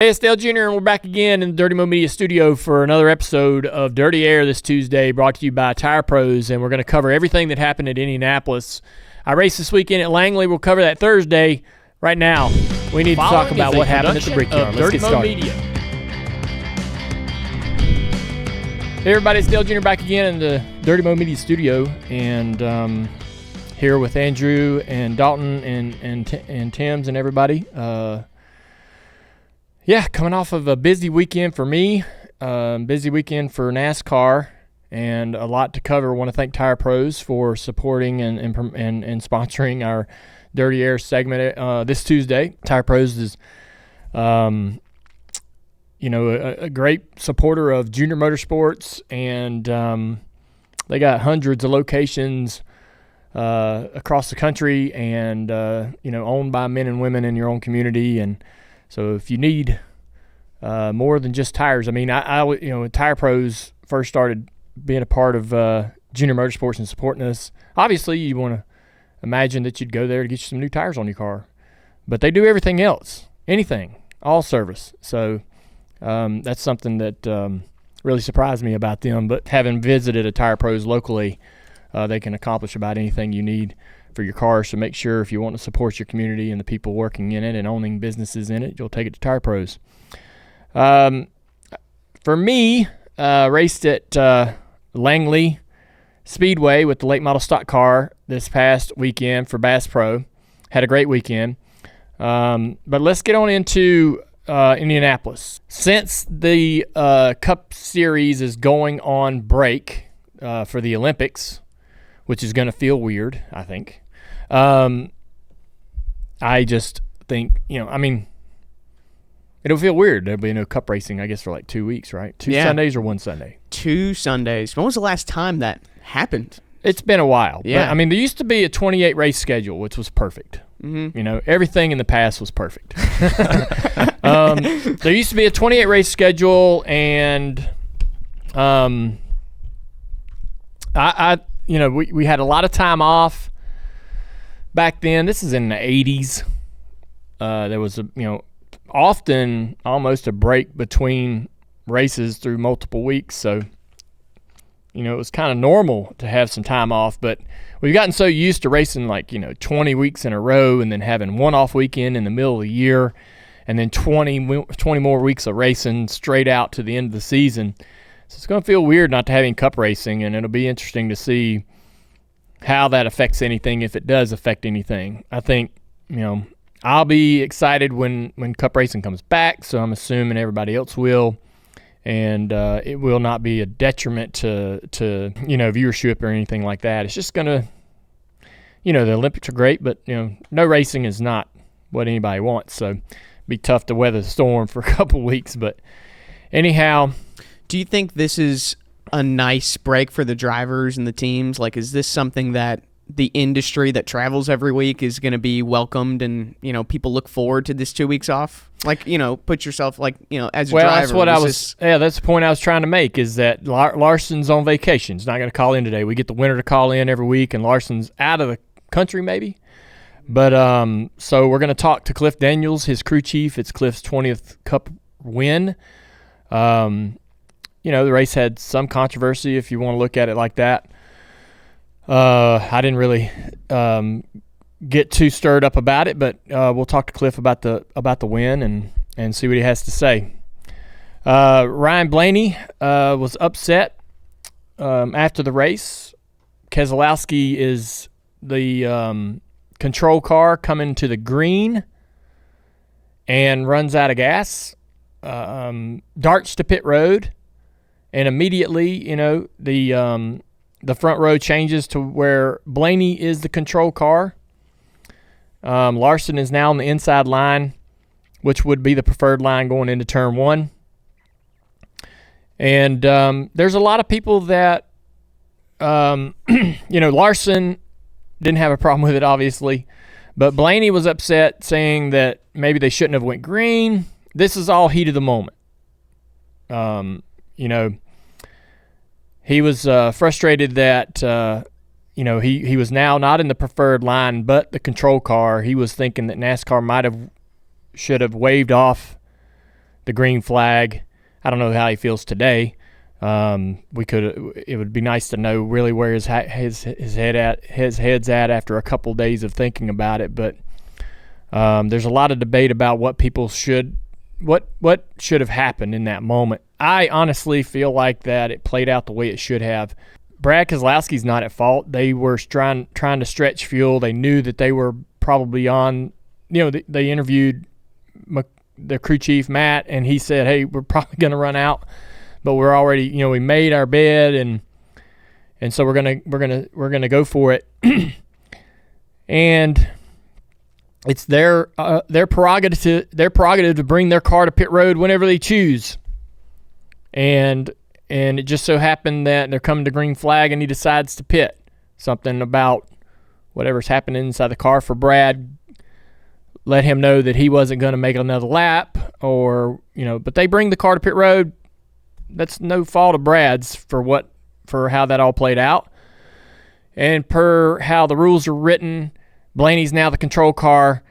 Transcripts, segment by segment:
Hey, it's Dale Jr., and we're back again in the Dirty Mo Media studio for another episode of Dirty Air this Tuesday, brought to you by Tire Pros, and we're going to cover everything that happened at Indianapolis. I raced this weekend at Langley. We'll cover that Thursday. Right now, we need to talk about what happened at the Brickyard. Let's get started. Media. Hey, everybody, it's Dale Jr. back again in the Dirty Mo Media studio, and here with Andrew and Dalton and Tim's and everybody. Yeah, coming off of a busy weekend for me, busy weekend for NASCAR, and a lot to cover. I want to thank Tire Pros for supporting and sponsoring our Dirty Air segment this Tuesday. Tire Pros is, a great supporter of junior motorsports, and they got hundreds of locations across the country, and owned by men and women in your own community. And so if you need more than just tires, I mean, when Tire Pros first started being a part of junior motorsports and supporting us, obviously you want to imagine that you'd go there to get you some new tires on your car. But they do everything else, anything, all service. So that's something that really surprised me about them. But having visited a Tire Pros locally, they can accomplish about anything you need for your car. So make sure, if you want to support your community and the people working in it and owning businesses in it, you'll take it to Tire Pros. For me, raced at Langley Speedway with the late model stock car this past weekend for Bass Pro. Had a great weekend. But let's get on into Indianapolis. Since the Cup Series is going on break for the Olympics, which is going to feel weird, I think. I just think, it'll feel weird. There'll be no Cup racing, I guess, for like 2 weeks, right? Two Sundays or one Sunday? 2 Sundays. When was the last time that happened? It's been a while. Yeah. But, there used to be a 28 race schedule, which was perfect. Mm-hmm. Everything in the past was perfect. There used to be a 28 race schedule, and we had a lot of time off back then. This is in the 80s. There was often almost a break between races through multiple weeks. So, it was kind of normal to have some time off, but we've gotten so used to racing 20 weeks in a row and then having one off weekend in the middle of the year and then 20 more weeks of racing straight out to the end of the season. So it's going to feel weird not to having Cup racing, and it'll be interesting to see how that affects anything, if it does affect anything. I think, I'll be excited when Cup racing comes back, so I'm assuming everybody else will, and it will not be a detriment to viewership or anything like that. It's just going to, the Olympics are great, but, no racing is not what anybody wants, so it'd be tough to weather the storm for a couple weeks. But anyhow, do you think this is a nice break for the drivers and the teams? Like, is this something that the industry that travels every week is going to be welcomed, and, people look forward to this 2 weeks off? Like, put yourself as a driver. Well, that's the point I was trying to make, is that Larson's on vacation. He's not going to call in today. We get the winner to call in every week, and Larson's out of the country maybe. But so we're going to talk to Cliff Daniels, his crew chief. It's Cliff's 20th Cup win. The race had some controversy, if you want to look at it like that. I didn't really get too stirred up about it, but we'll talk to Cliff about the win and see what he has to say. Ryan Blaney was upset after the race. Keselowski is the control car coming to the green and runs out of gas, darts to pit road. And immediately, the front row changes to where Blaney is the control car. Larson is now on the inside line, which would be the preferred line going into turn one. And there's a lot of people that, Larson didn't have a problem with it, obviously. But Blaney was upset, saying that maybe they shouldn't have went green. This is all heat of the moment. He was frustrated that, he was now not in the preferred line but the control car. He was thinking that NASCAR should have waived off the green flag. I don't know how he feels today. It would be nice to know really where his head's at after a couple days of thinking about it. But there's a lot of debate about what should have happened in that moment. I honestly feel like that it played out the way it should have. Brad Keselowski's not at fault. They were trying to stretch fuel. They knew that they were probably on. They interviewed the crew chief Matt, and he said, "Hey, we're probably going to run out, but we're already, we made our bed, and so we're gonna go for it." And it's their prerogative to bring their car to pit road whenever they choose. And it just so happened that they're coming to green flag, and he decides to pit. Something about whatever's happening inside the car for Brad let him know that he wasn't going to make another lap, but they bring the car to pit road. That's no fault of Brad's for how that all played out. And per how the rules are written, Blaney's now the control car,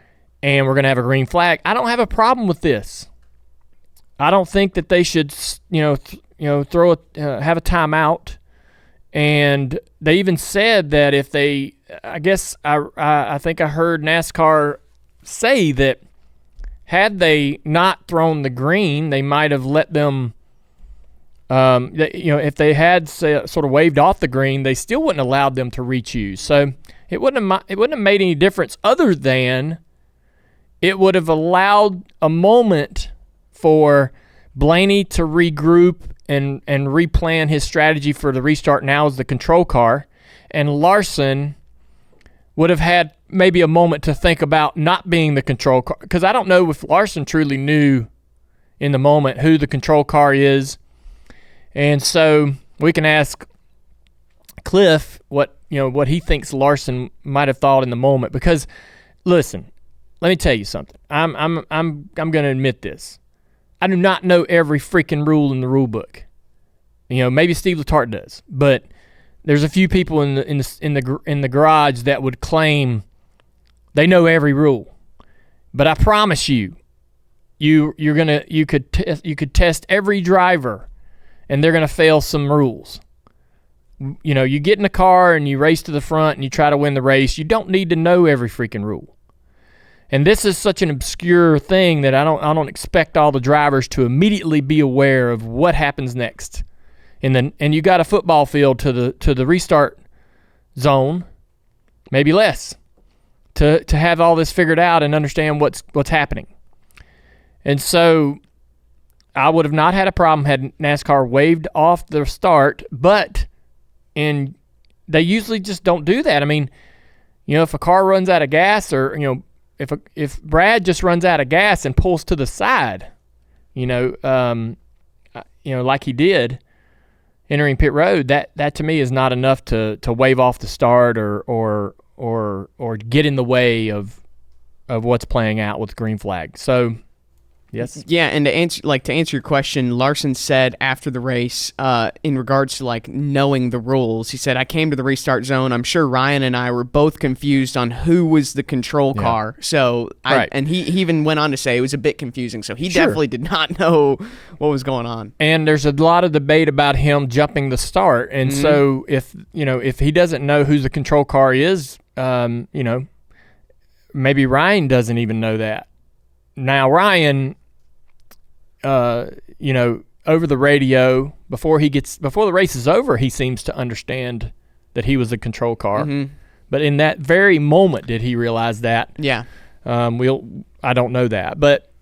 and we're going to have a green flag. I don't have a problem with this. I don't think that they should, have a timeout. And they even said that if they, I think I heard NASCAR say that had they not thrown the green, they might have let them. If they had sort of waved off the green, they still wouldn't have allowed them to re-choose. So it wouldn't have made any difference, other than it would have allowed a moment for Blaney to regroup and replan his strategy for the restart now as the control car, and Larson would have had maybe a moment to think about not being the control car, because I don't know if Larson truly knew in the moment who the control car is. And so we can ask Cliff what he thinks Larson might have thought in the moment. Because, listen, let me tell you something. I'm going to admit this. I do not know every freaking rule in the rule book. Maybe Steve Letarte does, but there's a few people in the garage that would claim they know every rule. But I promise you could test every driver, and they're going to fail some rules. You get in a car and you race to the front and you try to win the race. You don't need to know every freaking rule. And this is such an obscure thing that I don't expect all the drivers to immediately be aware of what happens next. And you got a football field to the restart zone, maybe less, to have all this figured out and understand what's happening. And so I would have not had a problem had NASCAR waved off the start, and they usually just don't do that. I mean, if a car runs out of gas, or if Brad just runs out of gas and pulls to the side, like he did entering pit road, that to me is not enough to wave off the start or get in the way of what's playing out with the green flag. So. Yes. Yeah, and to answer your question, Larson said after the race, in regards to knowing the rules, he said, "I came to the restart zone. I'm sure Ryan and I were both confused on who was the control car." So, right. And he even went on to say it was a bit confusing. So he definitely did not know what was going on. And there's a lot of debate about him jumping the start, and so if he doesn't know who the control car is, maybe Ryan doesn't even know that. Now Ryan, over the radio before the race is over, he seems to understand that he was a control car. Mm-hmm. But in that very moment, did he realize that? Yeah. I don't know that, but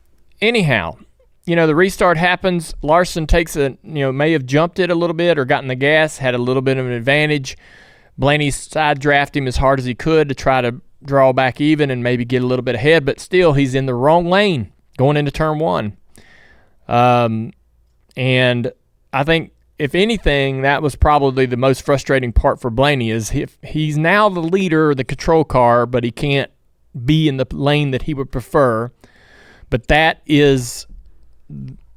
anyhow, the restart happens. Larson may have jumped it a little bit or gotten the gas, had a little bit of an advantage. Blaney side drafted him as hard as he could to try to draw back even and maybe get a little bit ahead, but still he's in the wrong lane going into turn one. And I think if anything, that was probably the most frustrating part for Blaney, is he's now the leader of the control car, but he can't be in the lane that he would prefer. But that is,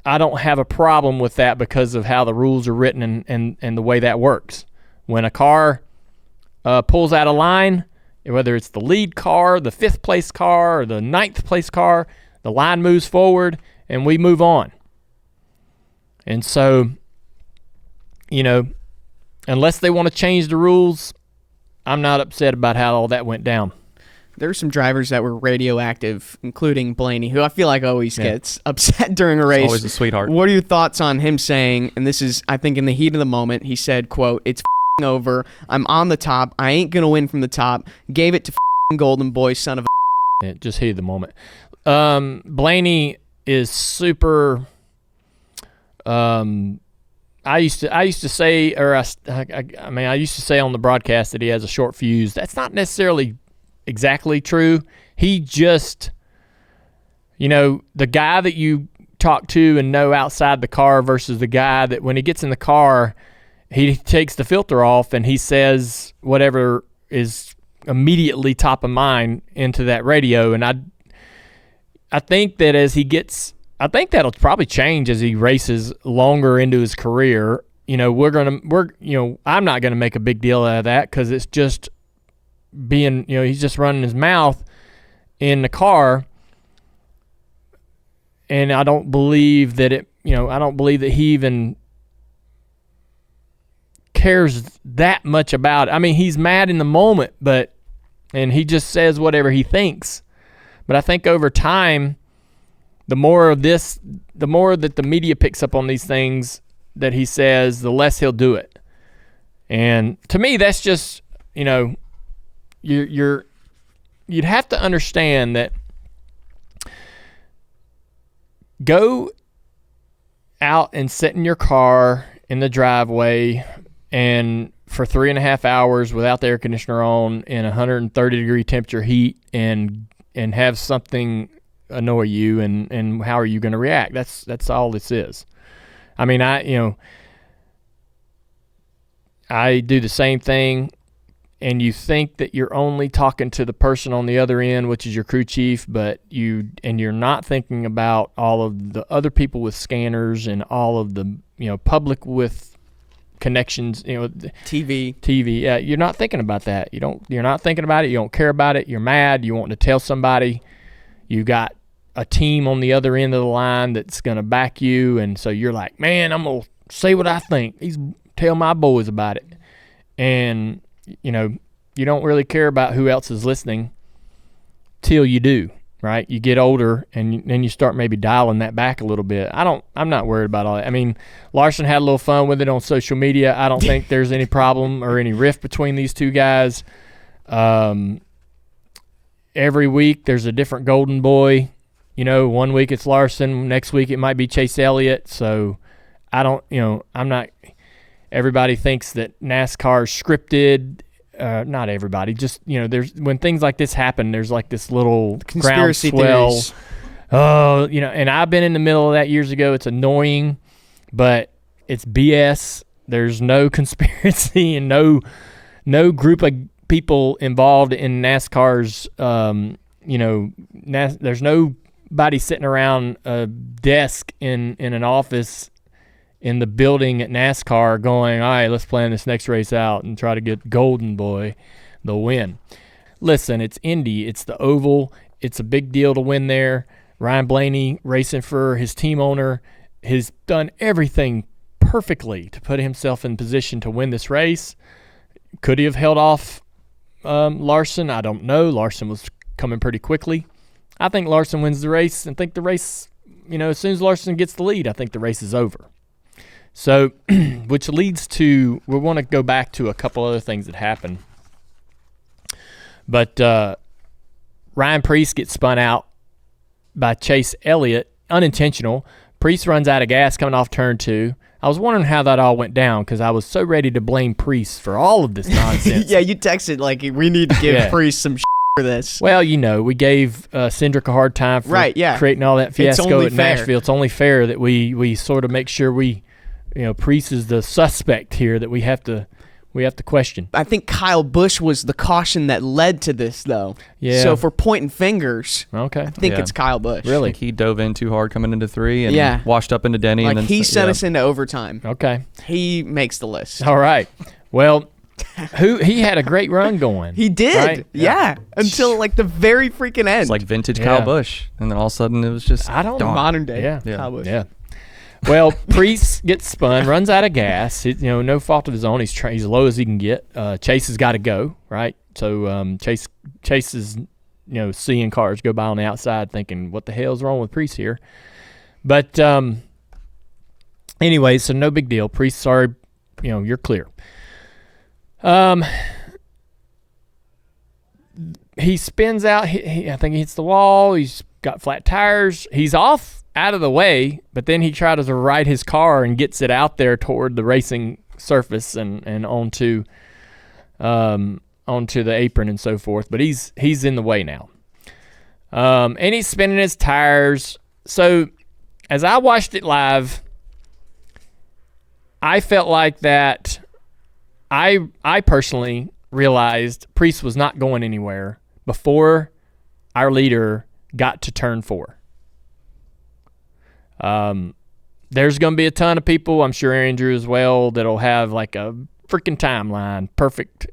I don't have a problem with that because of how the rules are written and the way that works. When a car pulls out of line, whether it's the lead car, the 5th place car, or the 9th place car, the line moves forward and we move on. And so, unless they want to change the rules, I'm not upset about how all that went down. There were some drivers that were radioactive, including Blaney, who I feel like always gets upset during a race. He's always a sweetheart. What are your thoughts on him saying, and this is, I think, in the heat of the moment, he said, quote, "It's over. I'm on the top. I ain't going to win from the top. Gave it to Golden Boy, son of a..." It just heated the moment. Blaney is super... I used to say, or I used to say on the broadcast that he has a short fuse. That's not necessarily exactly true. He just, the guy that you talk to and know outside the car versus the guy that when he gets in the car, he takes the filter off and he says whatever is immediately top of mind into that radio. And I think that as he gets, I think that'll probably change as he races longer into his career. I'm not gonna make a big deal out of that because it's just being, he's just running his mouth in the car, and I don't believe that I don't believe that he even cares that much about it. I mean, he's mad in the moment, and he just says whatever he thinks. But I think over time, the more that the media picks up on these things that he says, the less he'll do it. And to me, that's just, you'd have to understand that go out and sit in your car in the driveway and for 3.5 hours without the air conditioner on in 130-degree temperature heat and have something annoy you, and how are you going to react? That's all this is. I mean, I do the same thing, and you think that you're only talking to the person on the other end, which is your crew chief, but you're not thinking about all of the other people with scanners and all of the public with connections, TV. Yeah, you're not thinking about that. You're not thinking about it. You don't care about it. You're mad. You want to tell somebody. You got a team on the other end of the line that's going to back you, and so you're like, man, I'm going to say what I think. Tell my boys about it. And, you don't really care about who else is listening till you do, right? You get older, and then you start maybe dialing that back a little bit. I'm not worried about all that. I mean, Larson had a little fun with it on social media. I don't think there's any problem or any rift between these two guys. Every week there's a different golden boy. 1 week it's Larson, next week it might be Chase Elliott. So I don't, I'm not, everybody thinks that NASCAR is scripted. Not everybody, just, there's, when things like this happen, there's like this little conspiracy groundswell. theories. Oh, and I've been in the middle of that years ago. It's annoying, but it's BS. There's no conspiracy and no group of people involved in NASCAR's, there's nobody sitting around a desk in an office in the building at NASCAR going, all right, let's plan this next race out and try to get Golden Boy the win. Listen, it's Indy. It's the oval. It's a big deal to win there. Ryan Blaney, racing for his team owner, has done everything perfectly to put himself in position to win this race. Could he have held off Larson? I don't know. Larson was coming pretty quickly. I think Larson wins the race, and think the race, as soon as Larson gets the lead, I think the race is over. So, which leads to, we want to go back to a couple other things that happened. But Ryan Preece gets spun out by Chase Elliott, unintentional. Preece runs out of gas coming off turn 2. I was wondering how that all went down because I was so ready to blame Preece for all of this nonsense. Yeah, you texted like, we need to give Preece some for this. Well, we gave Cindric a hard time for creating all that fiasco at Nashville. It's only fair that we sort of make sure Preece is the suspect here that we have to question. I think Kyle Busch was the caution that led to this, though. Yeah. So if we're pointing fingers, okay, I think it's Kyle Busch. Really? I think he dove in too hard coming into 3 and washed up into Denny. Like, and then he sent us into overtime. Okay. He makes the list. All right. Well, he had a great run going. He did. Right? Yeah. Until like the very freaking end. It's like vintage Kyle Busch. And then all of a sudden it was just modern day Yeah. Kyle Busch. Yeah. Well, Priest gets spun, runs out of gas. No fault of his own. He's as low as he can get. Chase has got to go, right? So Chase is seeing cars go by on the outside, thinking, "What the hell's wrong with Priest here?" But anyway, so no big deal. Priest, sorry, you're clear. He spins out. I think he hits the wall. He's got flat tires. He's off out of the way, but then he tries to right his car and gets it out there toward the racing surface and onto the apron and so forth. But he's in the way now, and he's spinning his tires. So as I watched it live, I felt like that. I personally realized Priest was not going anywhere before our leader got to turn 4. There's going to be a ton of people, I'm sure Andrew as well, that'll have like a freaking timeline, perfect,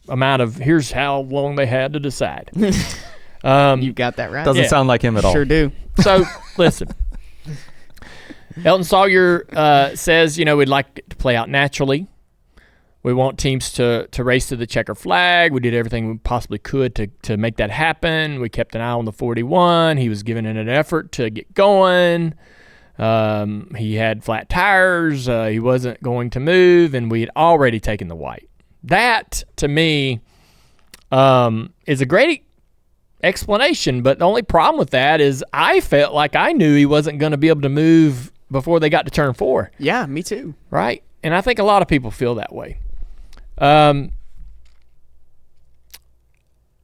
amount of here's how long they had to decide. You got that right. Doesn't sound like him at all. Sure do. So listen, Elton Sawyer says, we'd like to play out naturally. We want teams to race to the checker flag. We did everything we possibly could to make that happen. We kept an eye on the 41. He was giving it an effort to get going. He had flat tires. He wasn't going to move, and we had already taken the white. That, to me, is a great explanation, but the only problem with that is I felt like I knew he wasn't going to be able to move before they got to turn 4. Yeah, me too. Right? And I think a lot of people feel that way.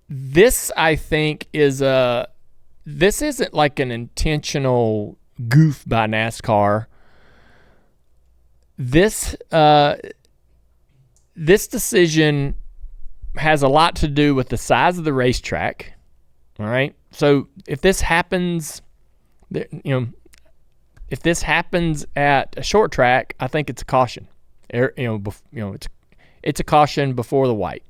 This, I think, this isn't like an intentional goof by NASCAR. This decision has a lot to do with the size of the racetrack. All right. So if this happens, if this happens at a short track, I think it's a caution. It's a caution before the white.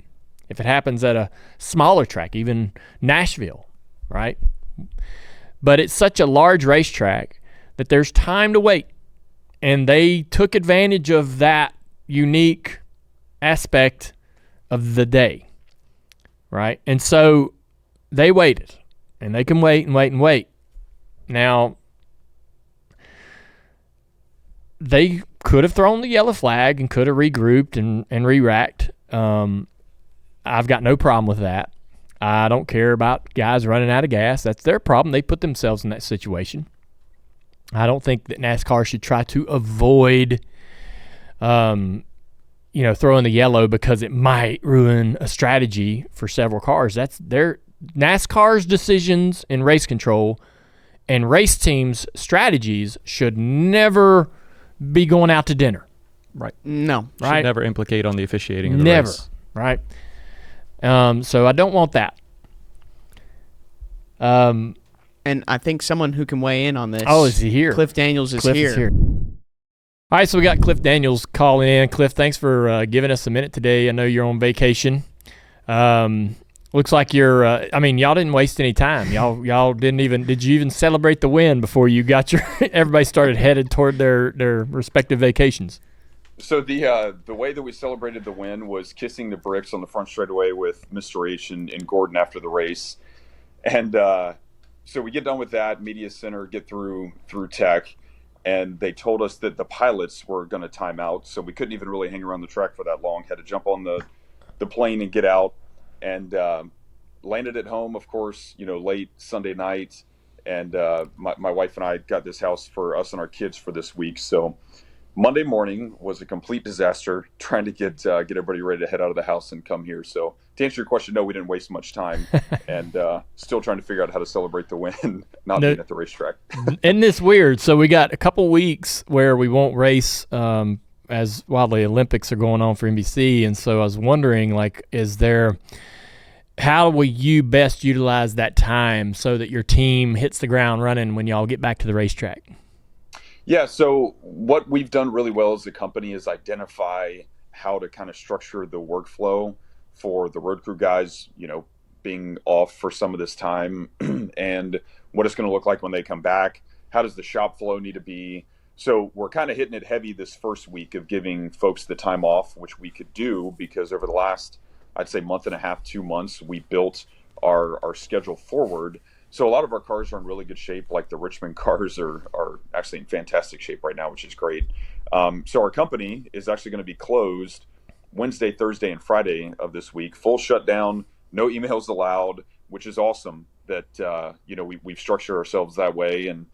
If it happens at a smaller track, even Nashville, right? But it's such a large racetrack that there's time to wait. And they took advantage of that unique aspect of the day, right? And so they waited. And they can wait and wait and wait. Now, they could have thrown the yellow flag and could have regrouped and re-racked. I've got no problem with that. I don't care about guys running out of gas. That's their problem. They put themselves in that situation. I don't think that NASCAR should try to avoid, throwing the yellow because it might ruin a strategy for several cars. That's their NASCAR's decisions in race control, and race teams' strategies should never be going out to dinner. Right. No. Right. Should never implicate on the officiating of the never. race. Right. So I don't want that. And I think someone who can weigh in on this. Oh, is he here? Cliff Daniels is Cliff here. is here. All right, so we got Cliff Daniels calling in. Cliff, thanks for giving us a minute today. I know you're on vacation. Looks like you're. Y'all didn't waste any time. Y'all didn't even. Did you even celebrate the win before you got your? Everybody started headed toward their respective vacations. So the way that we celebrated the win was kissing the bricks on the front straightaway with Mr. H and Gordon after the race, and so we get done with that. Media Center get through tech, and they told us that the pilots were going to time out, so we couldn't even really hang around the track for that long. Had to jump on the plane and get out, and landed at home, of course, late Sunday night, and my wife and I got this house for us and our kids for this week, so. Monday morning was a complete disaster trying to get everybody ready to head out of the house and come here. So to answer your question, no, we didn't waste much time, and still trying to figure out how to celebrate the win, not being at the racetrack. Isn't this weird? So we got a couple weeks where we won't race as while the Olympics are going on for NBC, and so I was wondering, how will you best utilize that time so that your team hits the ground running when y'all get back to the racetrack? Yeah, so what we've done really well as a company is identify how to kind of structure the workflow for the road crew guys, being off for some of this time, and what it's going to look like when they come back. How does the shop flow need to be? So we're kind of hitting it heavy this first week of giving folks the time off, which we could do because over the last, I'd say, month and a half, 2 months, we built our schedule forward. So a lot of our cars are in really good shape. Like the Richmond cars are actually in fantastic shape right now, which is great. So our company is actually going to be closed Wednesday, Thursday, and Friday of this week. Full shutdown, no emails allowed, which is awesome that, we've structured ourselves that way. And,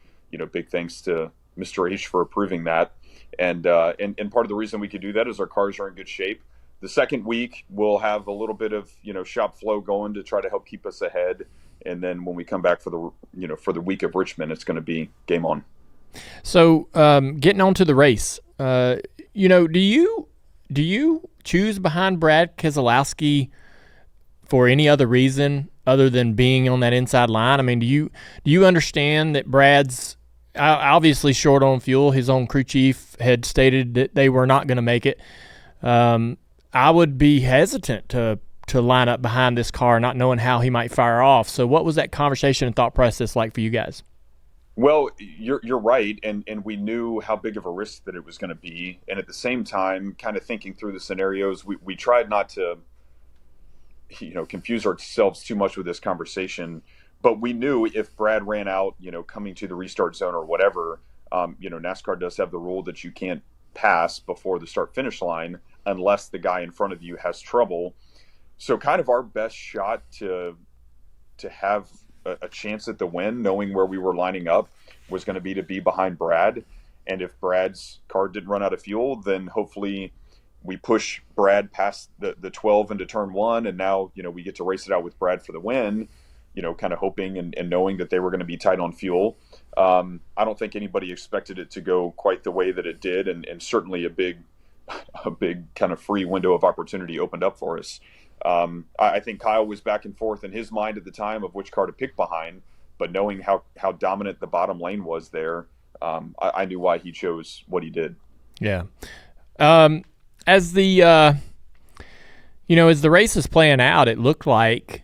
big thanks to Mr. H for approving that. And part of the reason we could do that is our cars are in good shape. The second week, we'll have a little bit of, shop flow going to try to help keep us ahead. And then when we come back for the week of Richmond, it's going to be game on. So getting on to the race, do you choose behind Brad Keselowski for any other reason other than being on that inside line? I mean, do you understand that Brad's obviously short on fuel? His own crew chief had stated that they were not going to make it. I would be hesitant to line up behind this car, not knowing how he might fire off. So what was that conversation and thought process like for you guys? Well, you're right, and we knew how big of a risk that it was going to be, and at the same time, kind of thinking through the scenarios, we tried not to, confuse ourselves too much with this conversation. But we knew if Brad ran out, coming to the restart zone or whatever, NASCAR does have the rule that you can't pass before the start-finish line unless the guy in front of you has trouble. So kind of our best shot to have a chance at the win, knowing where we were lining up, was going to be behind Brad. And if Brad's car didn't run out of fuel, then hopefully we push Brad past the 12 into turn one. And now, we get to race it out with Brad for the win, kind of hoping and knowing that they were going to be tight on fuel. I don't think anybody expected it to go quite the way that it did. And certainly a big kind of free window of opportunity opened up for us. I think Kyle was back and forth in his mind at the time of which car to pick behind, but knowing how dominant the bottom lane was there, I knew why he chose what he did. Yeah. As the race is playing out, it looked like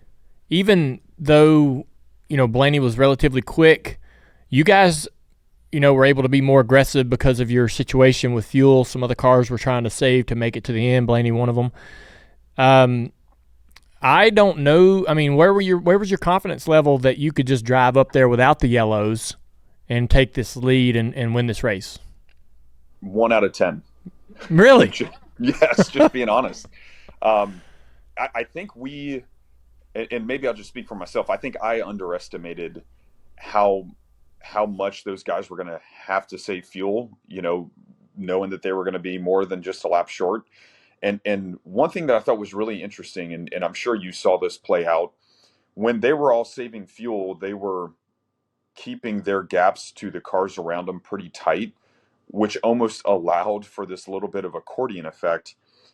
even though, Blaney was relatively quick, you guys, were able to be more aggressive because of your situation with fuel. Some other cars were trying to save to make it to the end, Blaney one of them. I don't know. I mean, where was your confidence level that you could just drive up there without the yellows and take this lead and win this race? 1 out of 10. Really? Yes, just being honest. I think we, and maybe I'll just speak for myself, I think I underestimated how much those guys were going to have to save fuel, knowing that they were going to be more than just a lap short. And one thing that I thought was really interesting, and I'm sure you saw this play out, when they were all saving fuel, they were keeping their gaps to the cars around them pretty tight, which almost allowed for this little bit of accordion effect.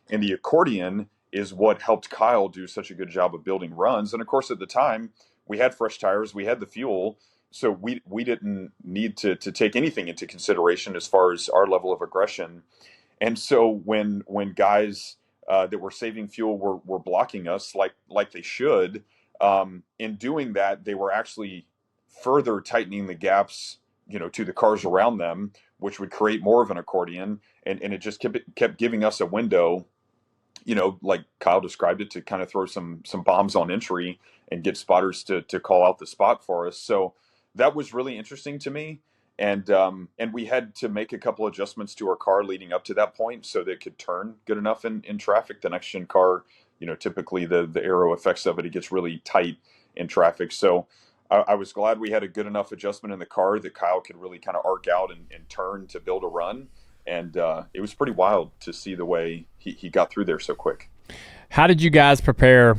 And the accordion is what helped Kyle do such a good job of building runs. And of course, at the time, we had fresh tires, we had the fuel, so we didn't need to take anything into consideration as far as our level of aggression. And so when guys that were saving fuel were blocking us like they should, in doing that, they were actually further tightening the gaps, to the cars around them, which would create more of an accordion. And it just kept giving us a window, like Kyle described it, to kind of throw some bombs on entry and get spotters to call out the spot for us. So that was really interesting to me. And we had to make a couple adjustments to our car leading up to that point so that it could turn good enough in traffic. The next gen car, typically the aero effects of it gets really tight in traffic. So I was glad we had a good enough adjustment in the car that Kyle could really kind of arc out and turn to build a run. And it was pretty wild to see the way he got through there so quick. How did you guys prepare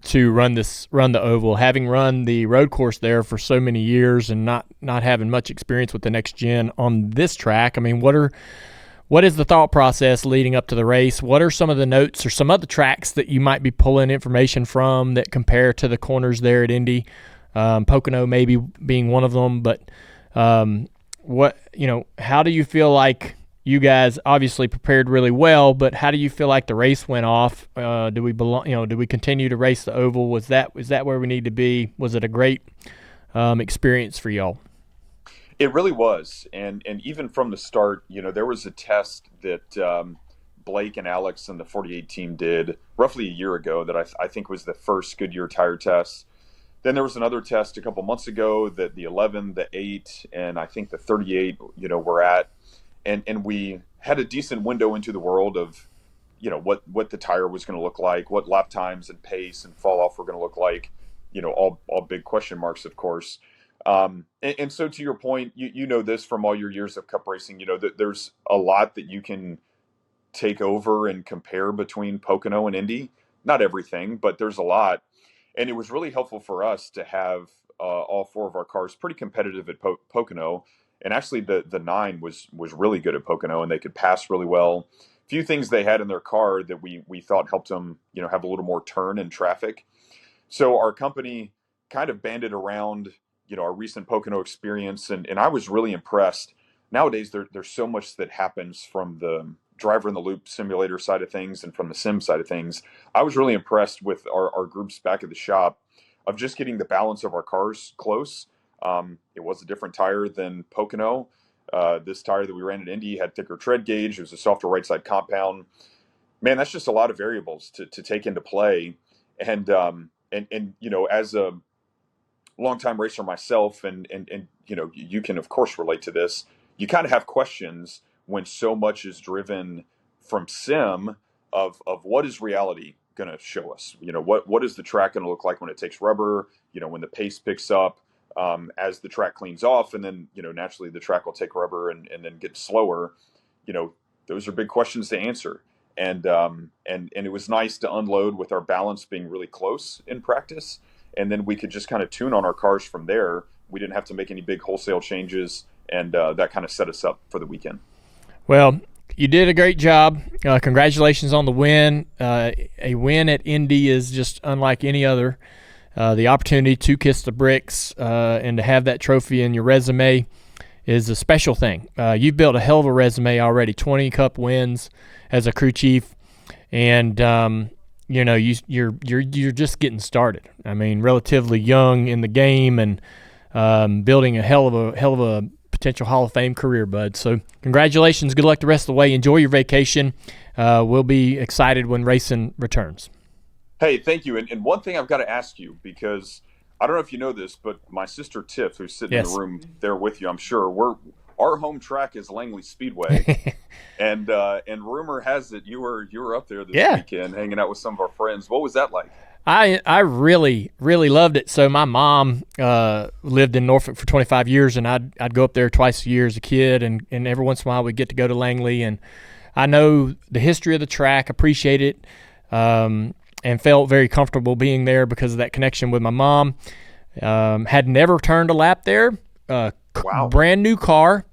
to run the oval, having run the road course there for so many years and not having much experience with the next gen on this track? I mean, what is the thought process leading up to the race? What are some of the notes or some other tracks that you might be pulling information from that compare to the corners there at Indy? Pocono maybe being one of them, but how do you feel like you guys obviously prepared really well, but how do you feel like the race went off? Do we continue to race the oval? Is that where we need to be? Was it a great experience for y'all? It really was, and even from the start, there was a test that Blake and Alex and the 48 team did roughly a year ago that I think was the first Goodyear tire test. Then there was another test a couple months ago that the 11, the 8, and I think the 38, were at, and we had a decent window into the world of, what the tire was going to look like, what lap times and pace and fall off were going to look like, all big question marks, of course. And so to your point, you know this from all your years of cup racing, that there's a lot that you can take over and compare between Pocono and Indy. Not everything, but there's a lot. And it was really helpful for us to have all 4 of our cars pretty competitive at Pocono. And actually the 9 was really good at Pocono, and they could pass really well. A few things they had in their car that we thought helped them, have a little more turn in traffic. So our company kind of banded around our recent Pocono experience, and I was really impressed. Nowadays, there's so much that happens from the driver in the loop simulator side of things and from the sim side of things. I was really impressed with our groups back at the shop of just getting the balance of our cars close. It was a different tire than Pocono. This tire that we ran at Indy had thicker tread gauge. It was a softer right side compound. Man, that's just a lot of variables to take into play. And as a longtime racer myself, and you can of course relate to this. You kind of have questions when so much is driven from sim of what is reality going to show us. What is the track going to look like when it takes rubber? When the pace picks up, as the track cleans off, and then naturally the track will take rubber and then get slower. Those are big questions to answer. And it was nice to unload with our balance being really close in practice. And then we could just kind of tune on our cars from there. We didn't have to make any big wholesale changes, and that kind of set us up for the weekend. Well, you did a great job. Congratulations on the win. A win at Indy is just unlike any other. The opportunity to kiss the bricks and to have that trophy in your resume is a special thing. You've built a hell of a resume already, 20 Cup wins as a crew chief, and you're just getting started. I mean, relatively young in the game, and building a hell of a potential Hall of Fame career, bud. So congratulations. Good luck the rest of the way. Enjoy your vacation. We'll be excited when racing returns. Hey, thank you. And one thing I've got to ask you, because I don't know if you know this, but my sister Tiff, who's sitting in the room there with you, I'm sure, our home track is Langley Speedway, and rumor has it you were up there this weekend hanging out with some of our friends. What was that like? I really, really loved it. So my mom lived in Norfolk for 25 years, and I'd go up there twice a year as a kid, and every once in a while we'd get to go to Langley, and I know the history of the track, appreciate it, and felt very comfortable being there because of that connection with my mom. Had never turned a lap there. Wow. Brand new car.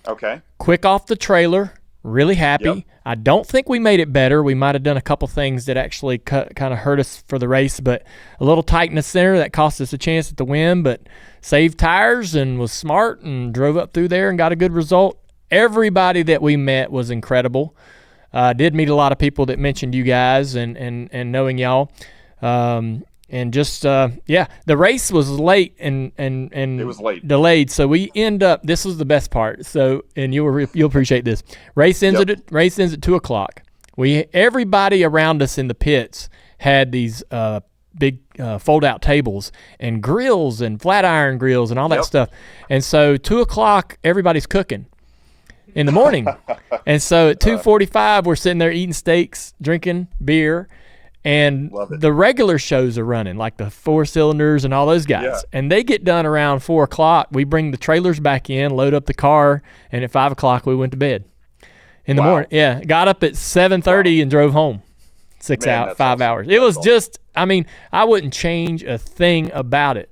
Okay. Quick off the trailer. Really happy. Yep. I don't think we made it better. We might have done a couple things that actually kind of hurt us for the race, but a little tightness there that cost us a chance at the win, but saved tires and was smart and drove up through there and got a good result. Everybody that we met was incredible. Did meet a lot of people that mentioned you guys and knowing y'all. And just the race was late and it was late. Delayed, so we end up. This was the best part. So, and you'll appreciate this. Race ends at 2:00. Everybody around us in the pits had these big fold out tables and grills and flat iron grills and all that stuff. And so 2:00, everybody's cooking in the morning. And so at 2:45, we're sitting there eating steaks, drinking beer. And the regular shows are running, like the Four Cylinders and all those guys. Yeah. And they get done around 4:00. We bring the trailers back in, load up the car, and at 5:00 we went to bed in the morning. Yeah, got up at 7:30 and drove home. 5 hours. It was just, I mean, I wouldn't change a thing about it.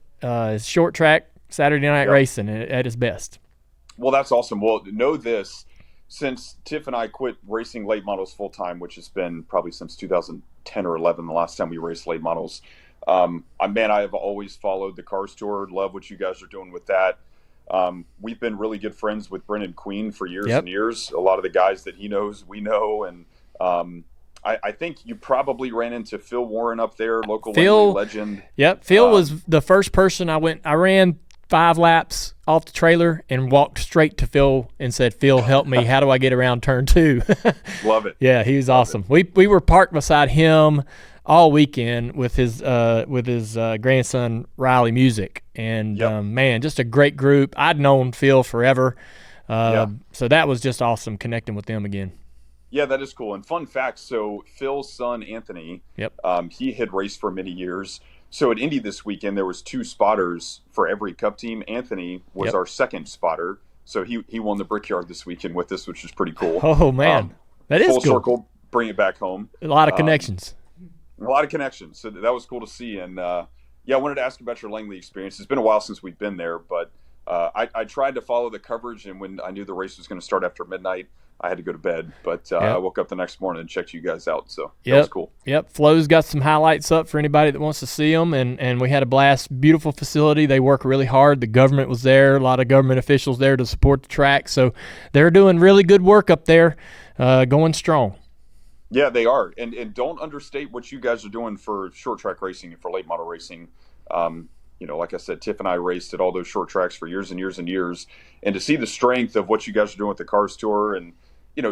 Short track, Saturday night racing at its best. Well, that's awesome. Well, know this. Since Tiff and I quit racing late models full time, which has been probably since 2010 or 11, the last time we raced late models, I have always followed the Cars Tour. Love what you guys are doing with that. We've been really good friends with Brendan Queen for years and years. A lot of the guys that he knows, we know, and I think you probably ran into Phil Warren up there, local Langley legend. Yep, Phil was the first person I ran 5 laps off the trailer and walked straight to Phil and said, "Phil, help me. How do I get around turn 2?" Love it. Yeah, he was awesome. We were parked beside him all weekend with his grandson Riley Music, and man, just a great group. I'd known Phil forever, so that was just awesome connecting with them again. Yeah, that is cool. And fun fact, so Phil's son Anthony, he had raced for many years. So at Indy this weekend, there was 2 spotters for every Cup team. Anthony was our second spotter, so he won the Brickyard this weekend with us, which is pretty cool. Oh man, that is full cool. Circle, bring it back home. A lot of connections. So that was cool to see. And I wanted to ask about your Langley experience. It's been a while since we've been there, but I tried to follow the coverage, and when I knew the race was going to start after midnight, I had to go to bed, but I woke up the next morning and checked you guys out, so that was cool. Yep, Flo's got some highlights up for anybody that wants to see them, and we had a blast. Beautiful facility. They work really hard. The government was there, a lot of government officials there to support the track, so they're doing really good work up there, going strong. Yeah, they are, and don't understate what you guys are doing for short track racing and for late model racing. Like I said, Tiff and I raced at all those short tracks for years and years and years, and to see the strength of what you guys are doing with the Cars Tour and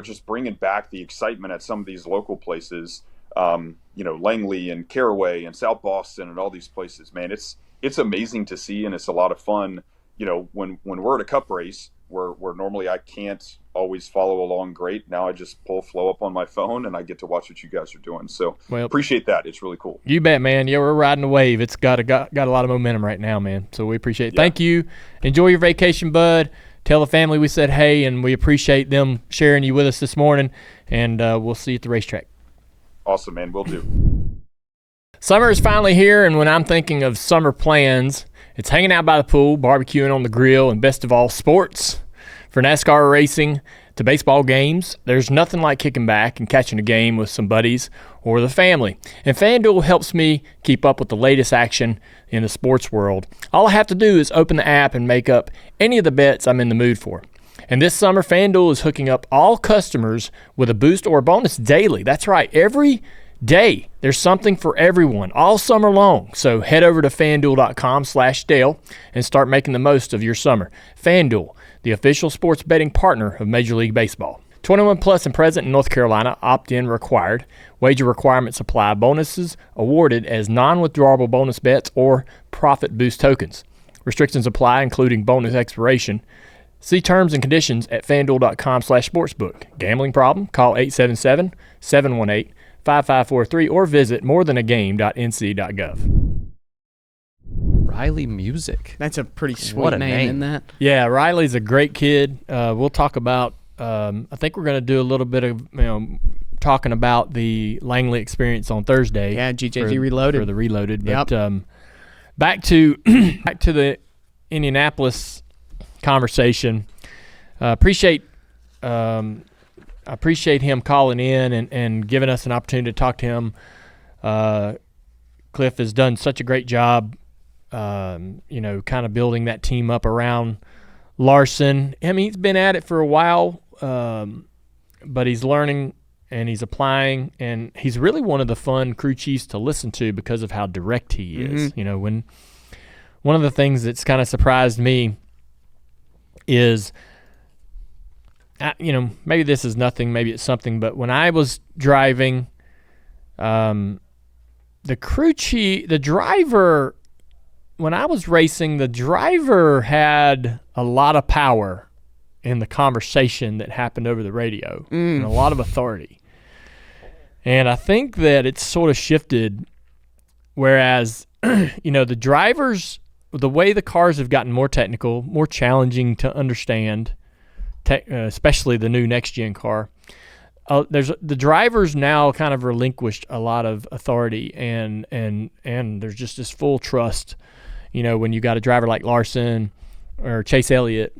just bringing back the excitement at some of these local places, Langley and Caraway and South Boston and all these places, man, it's amazing to see, and it's a lot of fun. When we're at a Cup race where normally I can't always follow along great, now I just pull Flo up on my phone and I get to watch what you guys are doing. So appreciate that. It's really cool. You bet, man. Yeah, we're riding a wave. It's got a lot of momentum right now, man. So we appreciate it. Yeah. Thank you. Enjoy your vacation, bud. Tell the family we said hey, and we appreciate them sharing you with us this morning, and we'll see you at the racetrack. Awesome, man. Will do. Summer is finally here, and when I'm thinking of summer plans, it's hanging out by the pool, barbecuing on the grill, and best of all, sports. For NASCAR racing to baseball games, there's nothing like kicking back and catching a game with some buddies or the family. And FanDuel helps me keep up with the latest action in the sports world. All I have to do is open the app and make up any of the bets I'm in the mood for. And this summer, FanDuel is hooking up all customers with a boost or a bonus daily. That's right, every day. There's something for everyone all summer long. So head over to FanDuel.com/Dale and start making the most of your summer. FanDuel, the official sports betting partner of Major League Baseball. 21 plus and present in North Carolina. Opt-in required. Wager requirements apply. Bonuses awarded as non-withdrawable bonus bets or profit boost tokens. Restrictions apply, including bonus expiration. See terms and conditions at FanDuel.com/sportsbook. Gambling problem? Call 877-718-5543 or visit morethanagame.nc.gov. Riley Music. That's a pretty sweet name, isn't that? Yeah, Riley's a great kid. We'll talk about, I think we're going to do a little bit of, talking about the Langley experience on Thursday. Yeah, GJG Reloaded. For the Reloaded. Yep. But back to the Indianapolis conversation. I appreciate him calling in and giving us an opportunity to talk to him. Cliff has done such a great job, kind of building that team up around Larson. I mean, he's been at it for a while, but he's learning and he's applying, and he's really one of the fun crew chiefs to listen to because of how direct he is. Mm-hmm. When one of the things that's kind of surprised me is, maybe this is nothing, maybe it's something, but when I was driving, the driver, when I was racing, the driver had a lot of power in the conversation that happened over the radio and a lot of authority. And I think that it's sort of shifted, whereas, the drivers, the way the cars have gotten more technical, more challenging to understand, especially the new next-gen car, the drivers now kind of relinquished a lot of authority, and there's just this full trust. When you got a driver like Larson or Chase Elliott